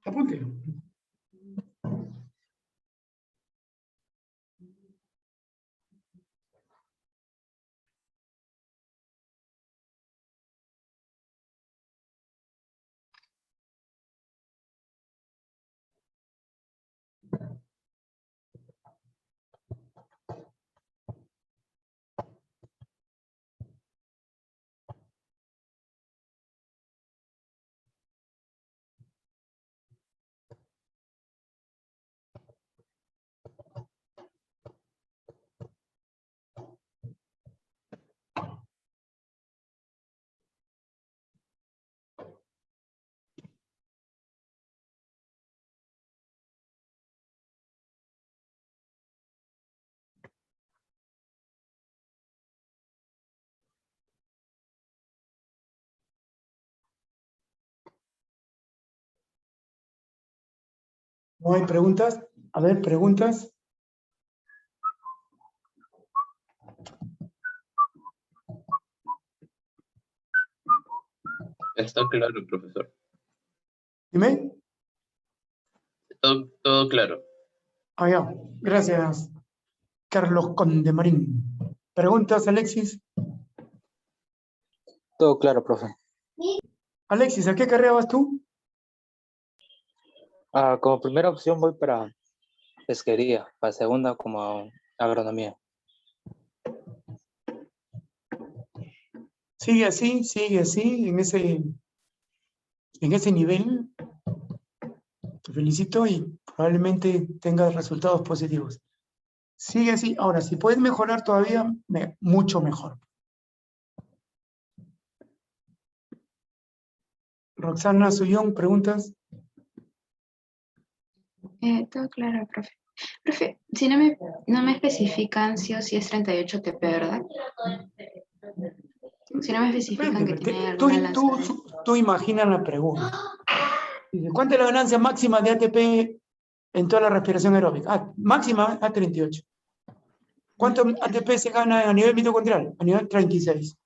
Apúntelo. ¿No hay preguntas? A ver, preguntas.
Está claro, profesor.
Dime.
Todo claro.
Ya. Gracias, Carlos Condemarín. ¿Preguntas, Alexis?
Todo claro, profe.
Alexis, ¿a qué carrera vas tú?
Como primera opción voy para pesquería, para segunda como agronomía.
Sigue así, en ese nivel. Te felicito y probablemente tengas resultados positivos. Sigue así. Ahora, si puedes mejorar todavía, mucho mejor. Roxana Sullón, ¿preguntas?
Todo claro, profe. Profe, si no me especifican sí o sí es 38 TP, ¿verdad? Si no me especifican que tiene
Tú,
alguna
tú,
lanzadera.
tú imaginas la pregunta. Dice, ¿cuánta es la ganancia máxima de ATP en toda la respiración aeróbica? Máxima a 38. ¿Cuánto ATP se gana a nivel mitocondrial? A nivel 36.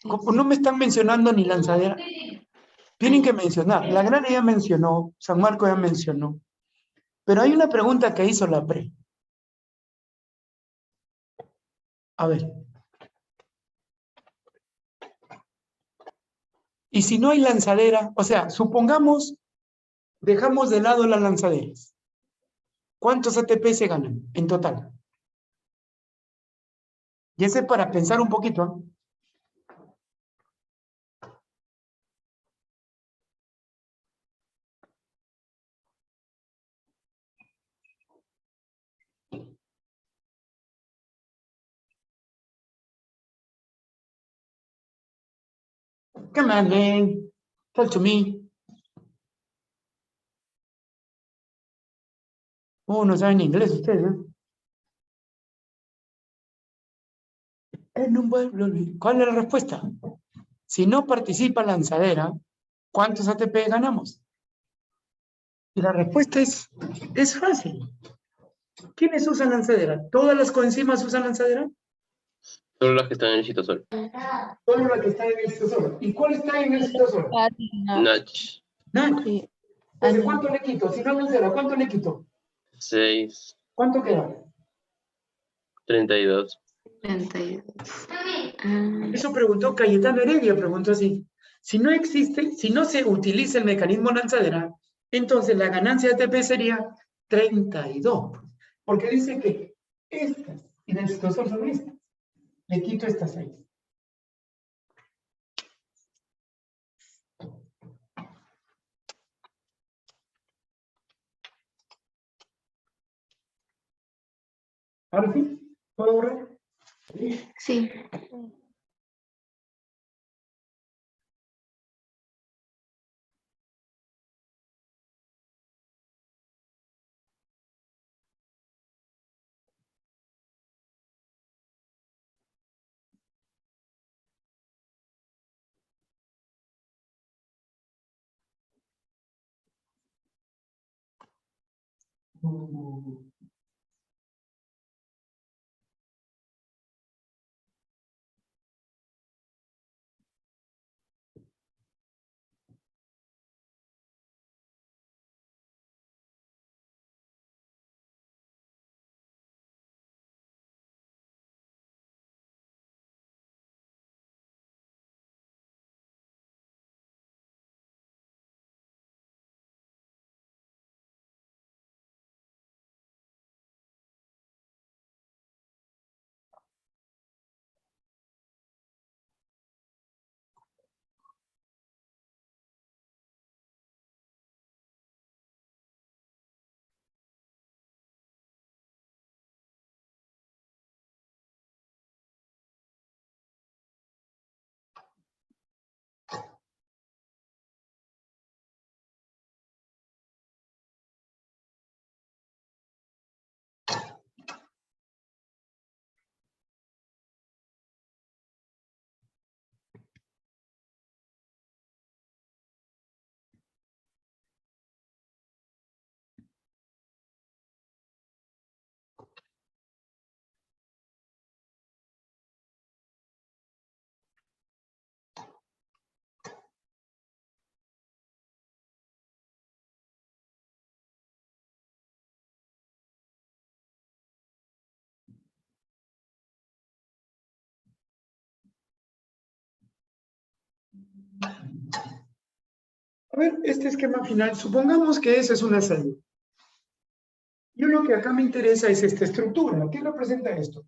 Como no me están mencionando ni lanzadera, tienen que mencionar. La Grana ya mencionó, San Marcos ya mencionó. Pero hay una pregunta que hizo la PRE. A ver. Y si no hay lanzadera, o sea, supongamos, dejamos de lado las lanzaderas. ¿Cuántos ATP se ganan en total? Y ese para pensar un poquito, ¿eh? Come on, man. Talk to me. Oh, no saben inglés ustedes, ¿eh? En un pueblo. ¿Cuál es la respuesta? Si no participa lanzadera, ¿cuántos ATP ganamos? Y la respuesta es fácil. ¿Quiénes usan lanzadera? ¿Todas las coenzimas usan lanzadera?
Solo las que están en el citosol.
Solo la que está en el citosol. ¿Y cuál está en el citosol?
Nach.
Nada.
Sí.
Entonces, ¿cuánto le quito? Si no lanzadera, ¿cuánto le quito?
6,
¿Cuánto queda?
32.
32.
Eso preguntó Cayetano Heredia, preguntó así. Si no existe, si no se utiliza el mecanismo lanzadera, entonces la ganancia de ATP sería 32. Porque dice que estas y del citosol son estas. Le quito estas 6. ¿Ahora sí? ¿Puedo borrar?
Sí.
A ver, este esquema final, supongamos que esa es una célula. Yo lo que acá me interesa es esta estructura. ¿Qué representa esto?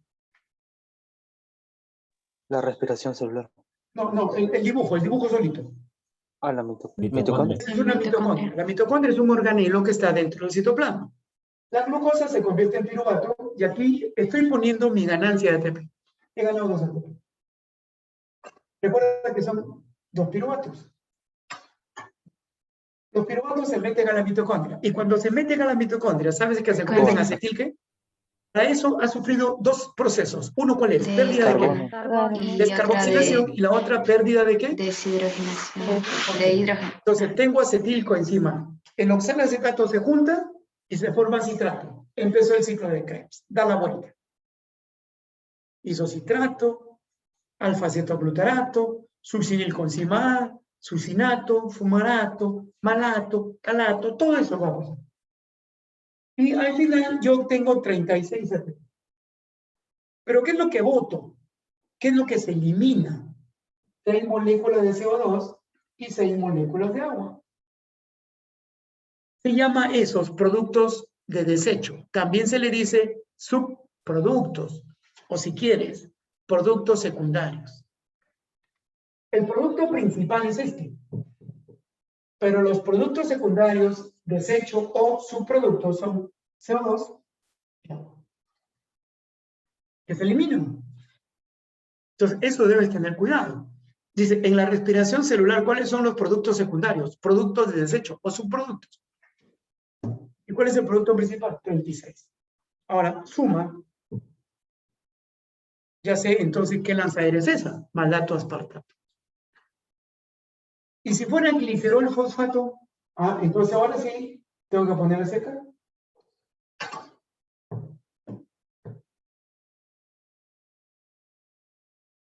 La respiración celular.
No, el dibujo solito.
Ah, la
Mitocondria.
mitocondria.
Esta es una mitocondria. La mitocondria es un organelo que está dentro del citoplasma. La glucosa se convierte en piruvato y aquí estoy poniendo mi ganancia de ATP. He ganado 2 ATP. Recuerda que son 2 piruvatos. Los piruvatos se meten a la mitocondria. Y cuando se meten a la mitocondria, ¿sabes que se convierten en acetil qué? Para eso ha sufrido dos procesos. Uno, ¿cuál es? Pérdida de qué?
Carbono.
Y
Descarboxilación.
otra
Y la otra, pérdida de qué?
deshidrogenación de hidrógeno.
Entonces, tengo acetil coenzima. El oxaloacetato se junta y se forma citrato. Empezó el ciclo de Krebs. Da la vuelta. Isocitrato, alfa-cetoglutarato, succinilcoenzima A, succinato, fumarato, malato, calato, todo eso vamos. Y al final yo tengo 36 ATP. Pero ¿qué es lo que voto? ¿Qué es lo que se elimina? 6 moléculas de CO2 y 6 moléculas de agua. Se llama esos productos de desecho. También se le dice subproductos, o si quieres, productos secundarios. El producto principal es este. Pero los productos secundarios, desecho o subproductos son CO2 y agua, que se eliminan. Entonces, eso debes tener cuidado. Dice, en la respiración celular, ¿cuáles son los productos secundarios? Productos de desecho o subproductos. ¿Y cuál es el producto principal? 36. Ahora, suma. Ya sé entonces qué lanzadera es esa. Malato aspartato. Y si fuera glicerol fosfato, entonces ahora sí, tengo que poner a secar.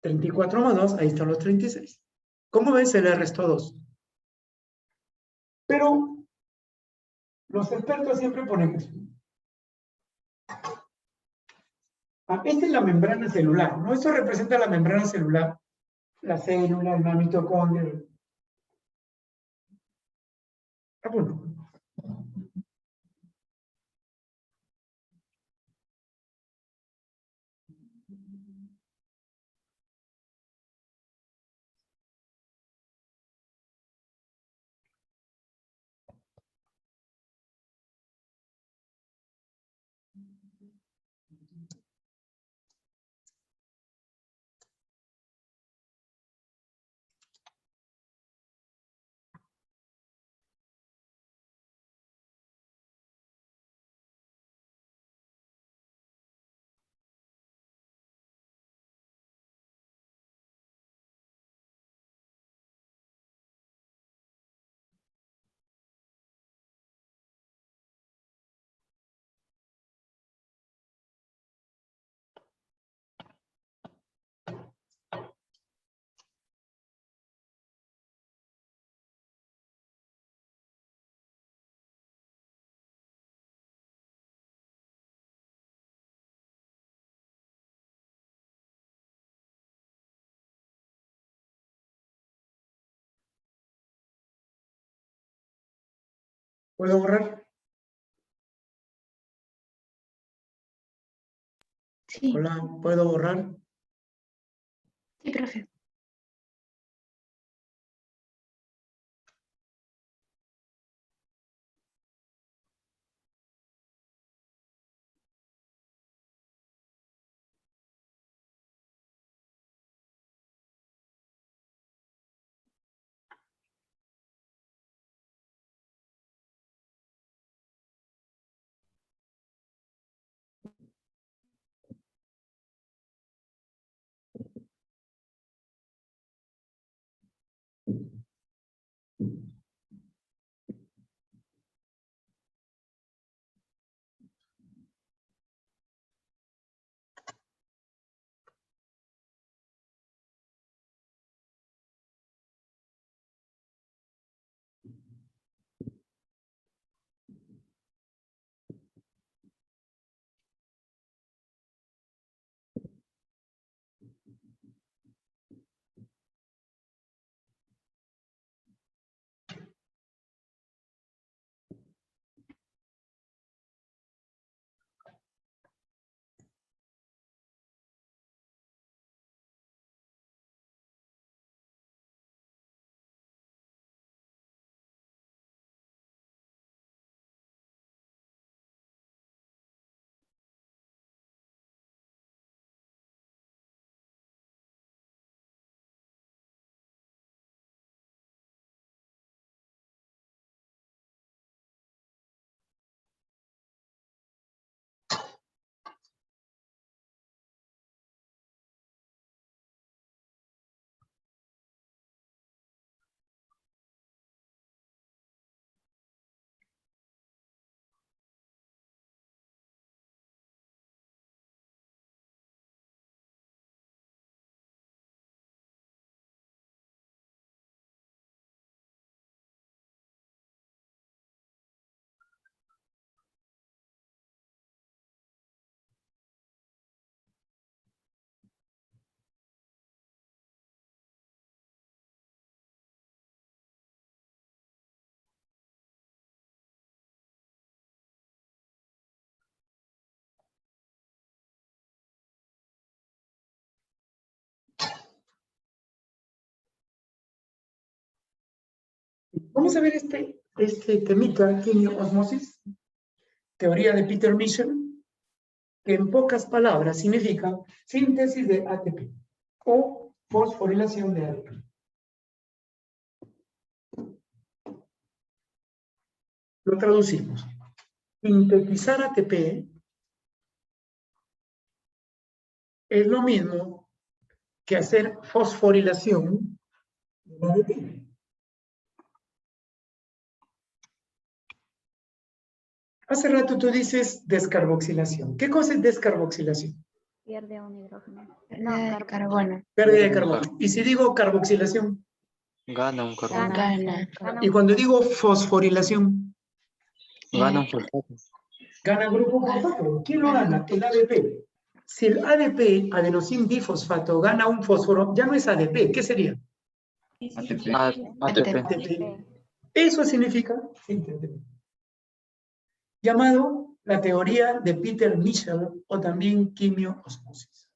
$34 más 2, ahí están los 36. ¿Cómo ven? Se le restó 2. Pero los expertos siempre ponen eso. Esta es la membrana celular, ¿no? Esto representa la membrana celular, la célula, la mitocondria. Bueno. ¿Puedo borrar?
Sí,
Hola, ¿puedo borrar?
sí, profe.
Vamos a ver este temita, quimio-osmosis, teoría de Peter Mitchell, que en pocas palabras significa síntesis de ATP o fosforilación de ATP. Lo traducimos. Sintetizar ATP es lo mismo que hacer fosforilación de ATP. Hace rato tú dices descarboxilación. ¿Qué cosa es descarboxilación?
Pierde un hidrógeno.
No, carbono.
Pérdida de carbono. ¿Y si digo carboxilación?
Gana un carbono.
Gana.
Y cuando digo fosforilación,
Gana un fosfato.
gana el grupo fosfato. ¿Quién lo gana? El ADP. Si el ADP, adenosín difosfato, gana un fósforo, ya no es ADP. ¿Qué sería?
ATP.
ATP.
ATP. Eso significa síntesis. Llamado la teoría de Peter Mitchell o también quimio-osmosis.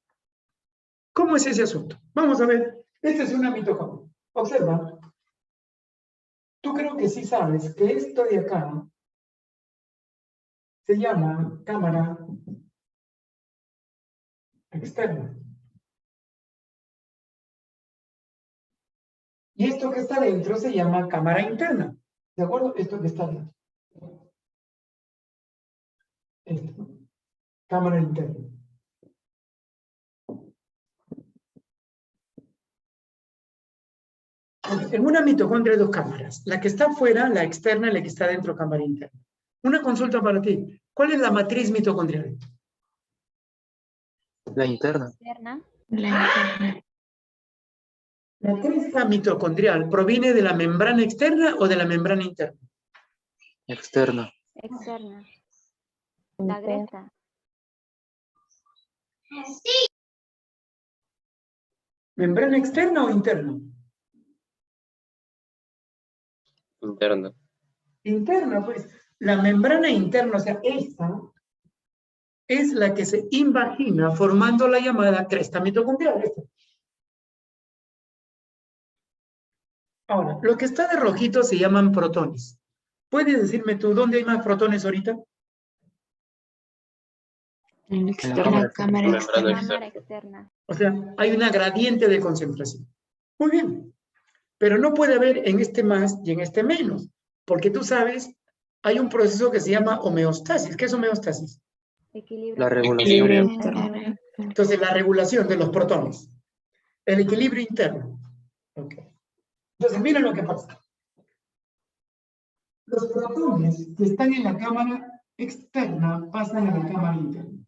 ¿Cómo es ese asunto? Vamos a ver. Esta es una mitocondria. Observa. Tú creo que sí sabes que esto de acá se llama cámara externa. Y esto que está dentro se llama cámara interna. ¿De acuerdo? Esto que está dentro. Esto. Cámara interna. En una mitocondria hay dos cámaras. La que está afuera, la externa, y la que está dentro, cámara interna. Una consulta para ti. ¿Cuál es la matriz mitocondrial?
La interna.
Externa.
La interna.
La cresta mitocondrial proviene de la membrana externa o de la membrana interna.
Externa.
Externa. La cresta.
¿Membrana externa o interna?
Interna.
Interna, pues. La membrana interna, o sea, esta, es la que se invagina formando la llamada cresta mitocondrial. Esta. Ahora, lo que está de rojito se llaman protones. ¿Puedes decirme tú dónde hay más protones ahorita?
En
la
la cámara
Membrana
externa.
Cámara externa.
O sea, hay una gradiente de concentración. Muy bien. Pero no puede haber en este más y en este menos. Porque tú sabes, hay un proceso que se llama homeostasis. ¿Qué es homeostasis?
Equilibrio.
La regulación.
Equilibrio.
Entonces, la regulación de los protones. El equilibrio interno. Ok. Entonces, mira lo que pasa. Los protones que están en la cámara externa pasan a la cámara interna.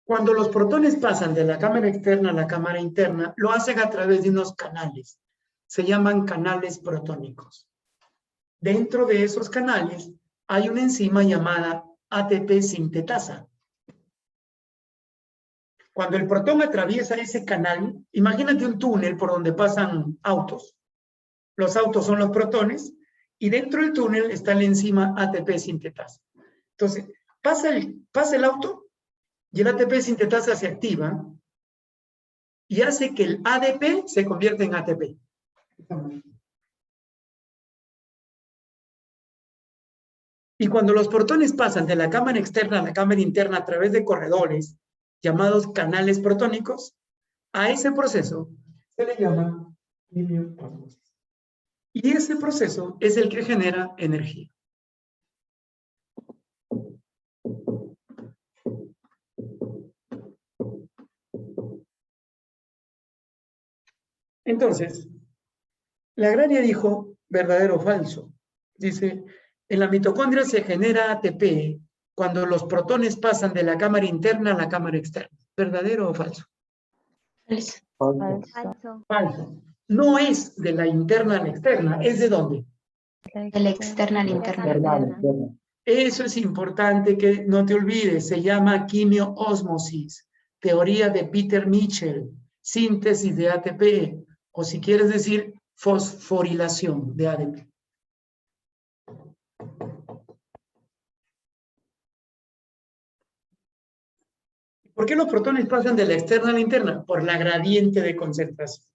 Cuando los protones pasan de la cámara externa a la cámara interna, lo hacen a través de unos canales. Se llaman canales protónicos. Dentro de esos canales hay una enzima llamada ATP sintetasa. Cuando el protón atraviesa ese canal, imagínate un túnel por donde pasan autos. Los autos son los protones y dentro del túnel está la enzima ATP sintetasa. Entonces, pasa el auto y el ATP sintetasa se activa y hace que el ADP se convierta en ATP. Y cuando los protones pasan de la cámara externa a la cámara interna a través de corredores llamados canales protónicos, a ese proceso se le llama quimio-osmosis. Y ese proceso es el que genera energía. Entonces, la agraria dijo, verdadero o falso. Dice, en la mitocondria se genera ATP cuando los protones pasan de la cámara interna a la cámara externa. ¿Verdadero o falso?
Falso.
Falso.
Falso. No es de la interna a la externa, ¿es de dónde?
De la externa a la interna.
Externa.
Eso es importante que no te olvides, se llama quimio-osmosis, teoría de Peter Mitchell, síntesis de ATP, o si quieres decir, fosforilación de ADP. ¿Por qué los protones pasan de la externa a la interna? Por la gradiente de concentración.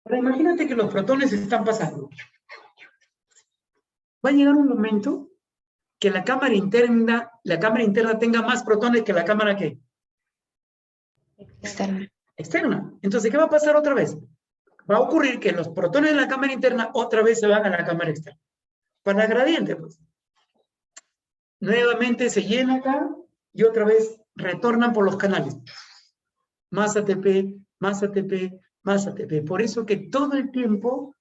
Ahora imagínate que los protones están pasando. Va a llegar un momento que la cámara interna tenga más protones que la cámara ¿qué?
Externa.
Externa. Entonces, ¿qué va a pasar otra vez? Va a ocurrir que los protones de la cámara interna otra vez se van a la cámara externa. Para la gradiente, pues. Nuevamente se llena acá y otra vez retornan por los canales. Más ATP, más ATP, más ATP. Por eso que todo el tiempo,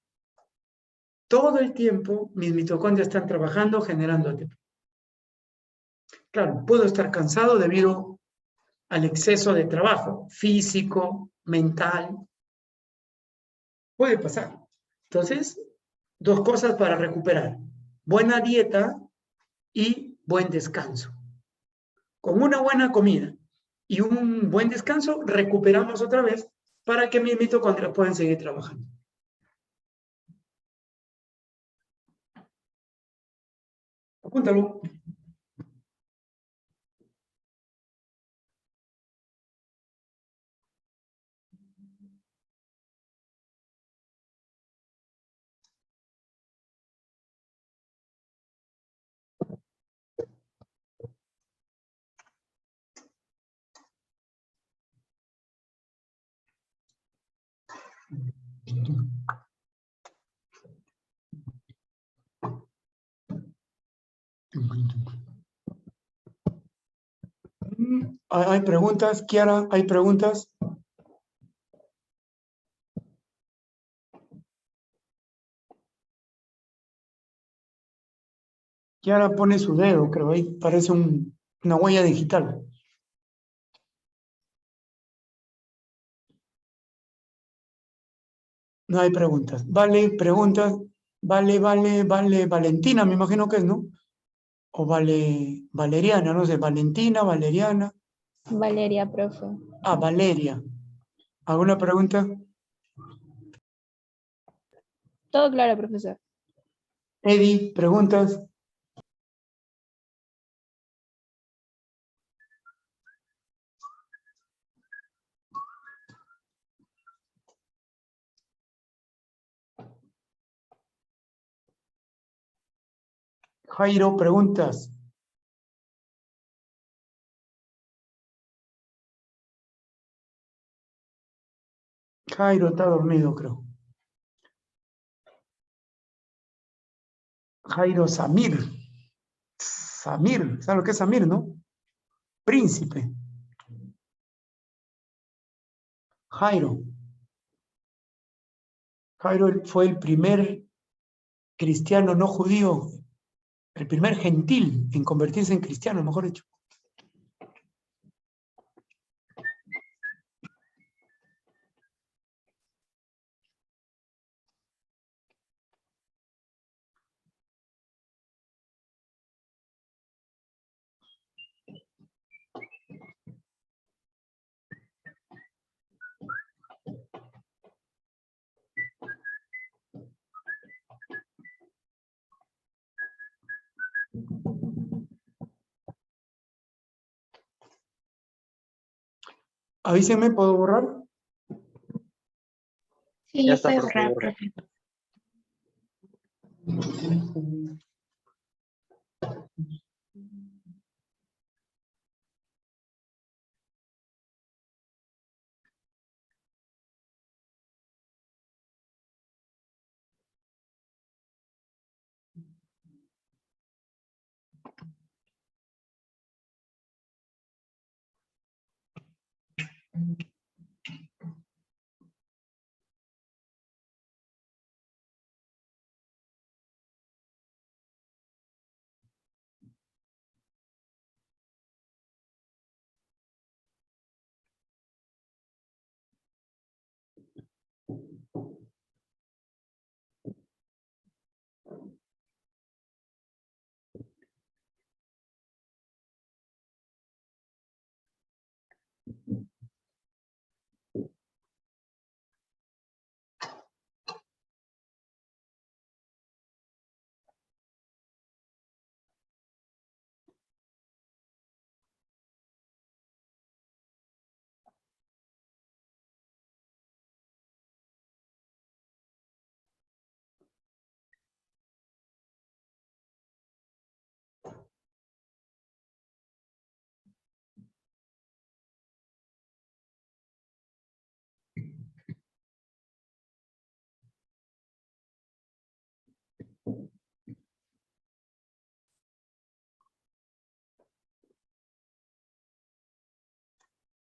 mis mitocondrias están trabajando generando ATP. Claro, puedo estar cansado debido al exceso de trabajo físico, mental. Puede pasar. Entonces, dos cosas para recuperar. Buena dieta y buen descanso. Con una buena comida y un buen descanso, recuperamos otra vez para que mis mitocondrias puedan seguir trabajando. Apúntalo. ¿Hay preguntas, Kiara? ¿Hay preguntas? Kiara pone su dedo, creo, ahí parece una huella digital. No hay preguntas. Vale, preguntas. Vale, Valentina, me imagino que es, ¿no? O Valeriana, no sé, Valentina, Valeriana.
Valeria, profe.
Ah, Valeria. ¿Alguna pregunta?
Todo claro, profesor.
Eddie, ¿preguntas? Jairo, ¿preguntas? Jairo está dormido, creo. Jairo Samir. Samir, ¿sabes lo que es Samir, no? Príncipe. Jairo. Jairo fue el primer cristiano no judío, el primer gentil en convertirse en cristiano, mejor dicho. Avísenme, ¿puedo borrar?
Sí,
Ya
ya
está,
puede
profe.
borrar, profe.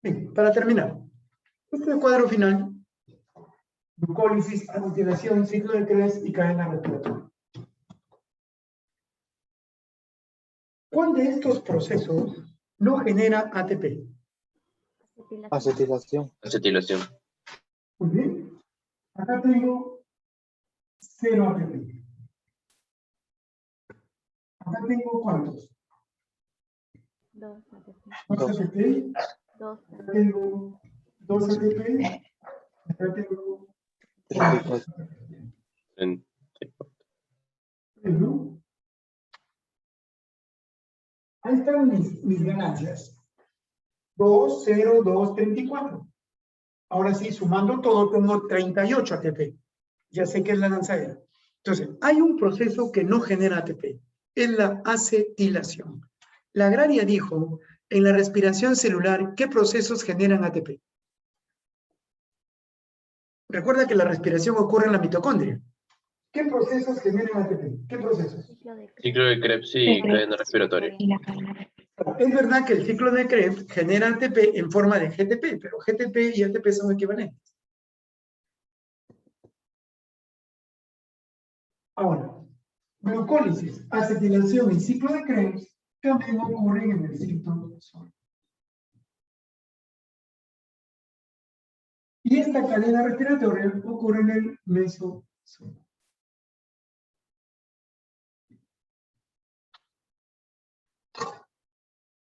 Bien, para terminar, este es el cuadro final: glucólisis, acetilación, ciclo de Krebs y cadena respiratoria. ¿Cuál de estos procesos no genera ATP?
Acetilación.
Acetilación.
Muy bien. Acá tengo 0 ATP. Acá tengo ¿cuántos?
2 ATP.
2 ATP.
2
Acá tengo 2 ATP. Acá tengo
34.
En-
¿no? Ahí están mis ganancias. 2, 0, 2, 34. Ahora sí, sumando todo, tengo 38 ATP. Ya sé que es la lanzadera. Entonces, hay un proceso que no genera ATP. Es la acetilación. La agraria dijo, en la respiración celular, ¿qué procesos generan ATP? Recuerda que la respiración ocurre en la mitocondria. ¿Qué procesos generan ATP? ¿Qué procesos?
Ciclo de Krebs.
Ciclo de Krebs y cadena respiratoria.
Y la cadena.
Es verdad que el ciclo de Krebs genera ATP en forma de GTP, pero GTP y ATP son equivalentes. Ahora, glucólisis, acetilación y ciclo de Krebs también ocurren en el citosol. Y esta cadena respiratoria ocurre en el mesosoma.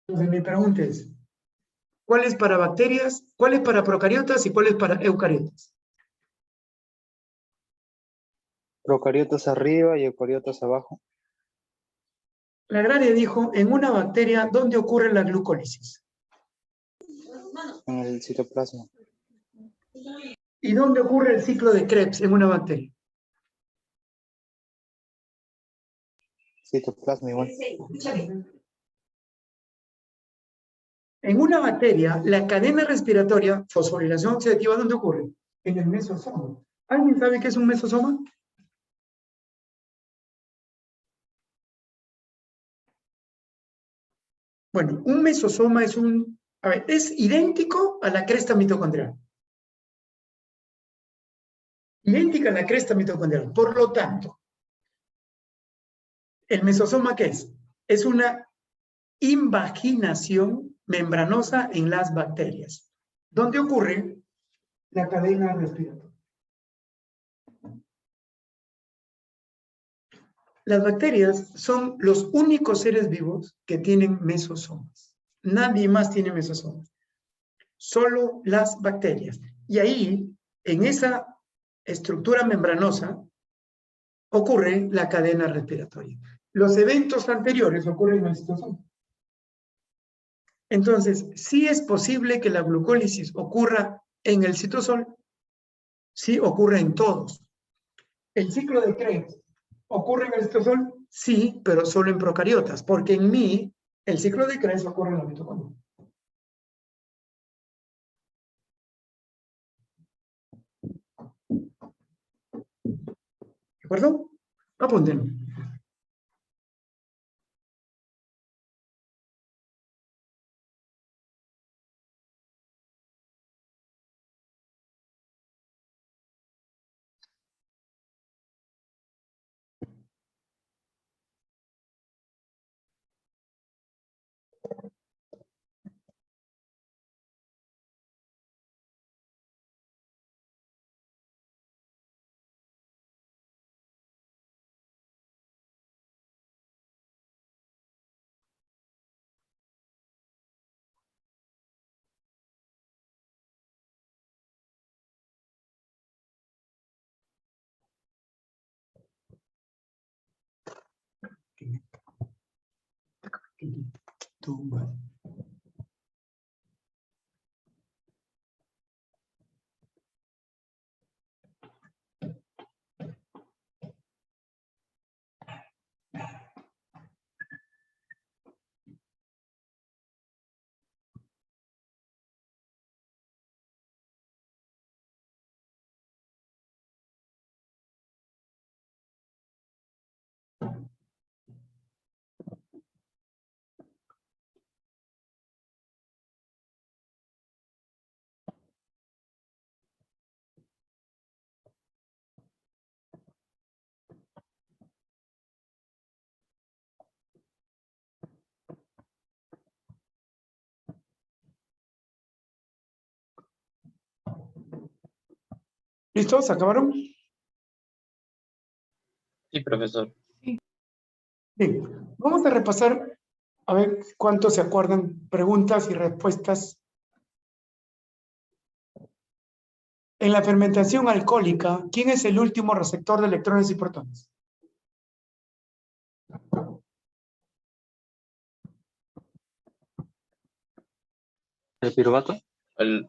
Entonces mi pregunta es, ¿cuál es para bacterias, cuál es para procariotas y cuál es para eucariotas?
Procariotas arriba y eucariotas abajo.
La agraria dijo, en una bacteria, ¿dónde ocurre la glucólisis?
En el citoplasma.
¿Y dónde ocurre el ciclo de Krebs en una bacteria?
Citoplasma igual.
En una bacteria, la cadena respiratoria, fosforilación oxidativa, ¿dónde ocurre? En el mesosoma. ¿Alguien sabe qué es un mesosoma? Bueno, un mesosoma es es idéntico a la cresta mitocondrial. Idéntica a la cresta mitocondrial. Por lo tanto, ¿el mesosoma qué es? Es una invaginación membranosa en las bacterias. ¿Dónde ocurre la cadena respiratoria? Las bacterias son los únicos seres vivos que tienen mesosomas. Nadie más tiene mesosomas. Solo las bacterias. Y ahí, en esa estructura membranosa, ocurre la cadena respiratoria. Los eventos anteriores ocurren en el citosol. Entonces, sí es posible que la glucólisis ocurra en el citosol. Sí ocurre en todos. El ciclo de Krebs ocurre en el citosol, sí, pero solo en procariotas, porque en mí el ciclo de Krebs ocurre en la mitocondria. ¿De acuerdo? Apunten. Tumba. ¿Listo? ¿Se acabaron?
Sí, profesor.
Bien, vamos a repasar a ver cuántos se acuerdan, preguntas y respuestas. En la fermentación alcohólica, ¿quién es el último receptor de electrones y protones?
¿El piruvato?
El,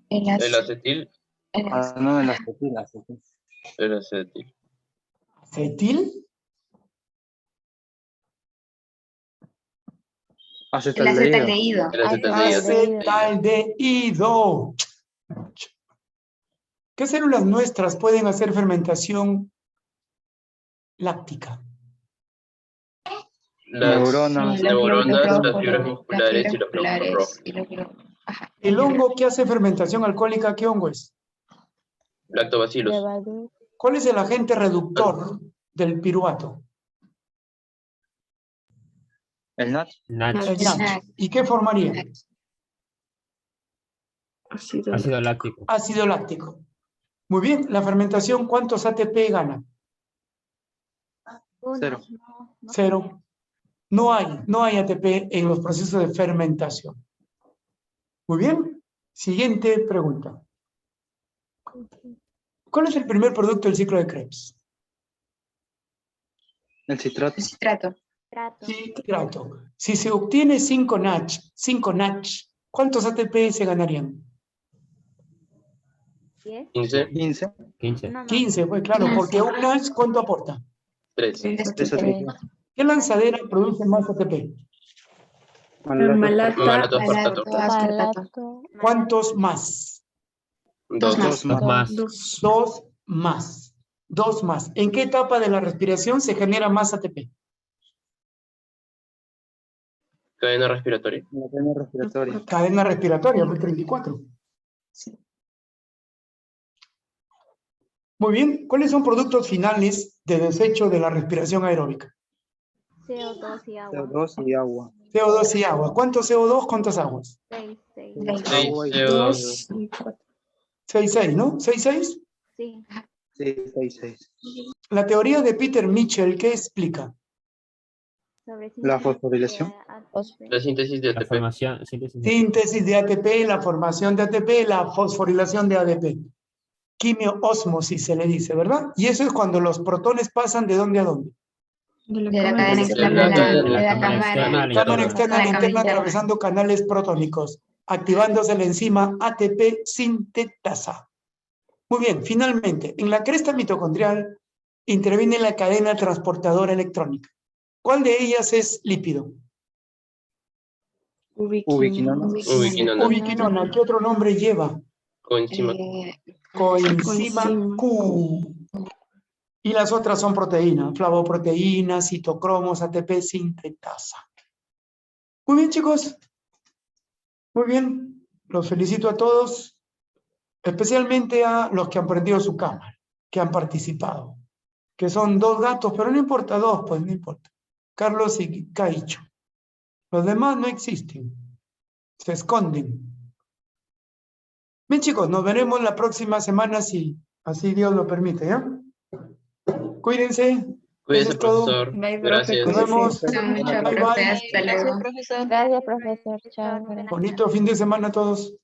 El
el acetil.
Ah, no, el acetil, acetil.
El acetil.
¿Acetil?
acetaldehído.
El acetaldehído.
Acetaldehído. ¿Qué células nuestras pueden hacer fermentación láctica?
Las
Neuronas.
neuronas, las
glóbulos
fibras musculares y los glóbulos rojos.
y los glóbulos. Ajá.
El hongo que hace fermentación alcohólica, ¿qué hongo es?
Lactobacillus.
Levadura.
¿Cuál es el agente reductor del piruvato?
El NAT.
El NAC. ¿Y qué formaría?
Ácido láctico.
Ácido láctico. Muy bien, la fermentación, ¿cuántos ATP gana?
Cero.
Cero. No hay ATP en los procesos de fermentación. Muy bien. Siguiente pregunta. ¿Cuál es el primer producto del ciclo de Krebs?
El citrato.
El citrato.
Citrato. Si se obtiene 5 NACH, ¿cuántos ATP se ganarían?
15.
15.
15.
15, pues claro, porque un NACH, ¿cuánto aporta?
3.
Tres ATP.
¿Qué lanzadera produce más ATP?
Malato.
Malato
Malato,
aspartato.
aspartato.
Malato.
¿Cuántos más?
2.
más.
Dos más.
Dos más. Dos más. ¿En qué etapa de la respiración se genera más ATP?
Cadena respiratoria.
La cadena respiratoria.
Cadena respiratoria, el 34.
Sí.
Muy bien. ¿Cuáles son productos finales de desecho de la respiración aeróbica?
CO2 y agua.
CO2 y agua.
CO2 y agua. ¿Cuántos CO2, cuántas aguas?
6, 6.
6.
Agua y
CO2.
6,6, ¿no? 6,6.
Sí.
6, 6, 6.
La teoría de Peter Mitchell, ¿qué explica?
Sobre
La
síntesis
fosforilación.
de ATP.
La síntesis de
La
ATP.
formación, síntesis de
Síntesis de ATP, la formación de ATP, la fosforilación de ADP. Quimioósmosis se le dice, ¿verdad? Y eso es cuando los protones pasan ¿de dónde a dónde?
De la cadena externa a la
cámara externa al
Cámara
interno.
externa a la interna atravesando canales protónicos, activándose la enzima ATP sintetasa. Muy bien, finalmente, en la cresta mitocondrial interviene la cadena transportadora electrónica. ¿Cuál de ellas es lípido?
Ubiquinona.
Ubiquinona.
Ubiquinona. ¿Qué otro nombre lleva?
Coenzima.
Coenzima Q. Y las otras son proteínas, flavoproteínas, citocromos, ATP sintetasa. Muy bien, chicos. Muy bien. Los felicito a todos, especialmente a los que han prendido su cámara, que han participado, que son 2 gatos, pero no importa, 2, pues no importa. Carlos y Caicho. Los demás no existen. Se esconden. Bien, chicos, nos veremos la próxima semana si así Dios lo permite, ¿ya? Cuídense.
Cuídese,
Eso es todo.
profesor.
Bye,
Gracias.
Nos vemos.
Mucho,
Bye,
profe.
bye.
Hasta luego.
Gracias, profesor. Chao.
Bonito fin de semana a todos.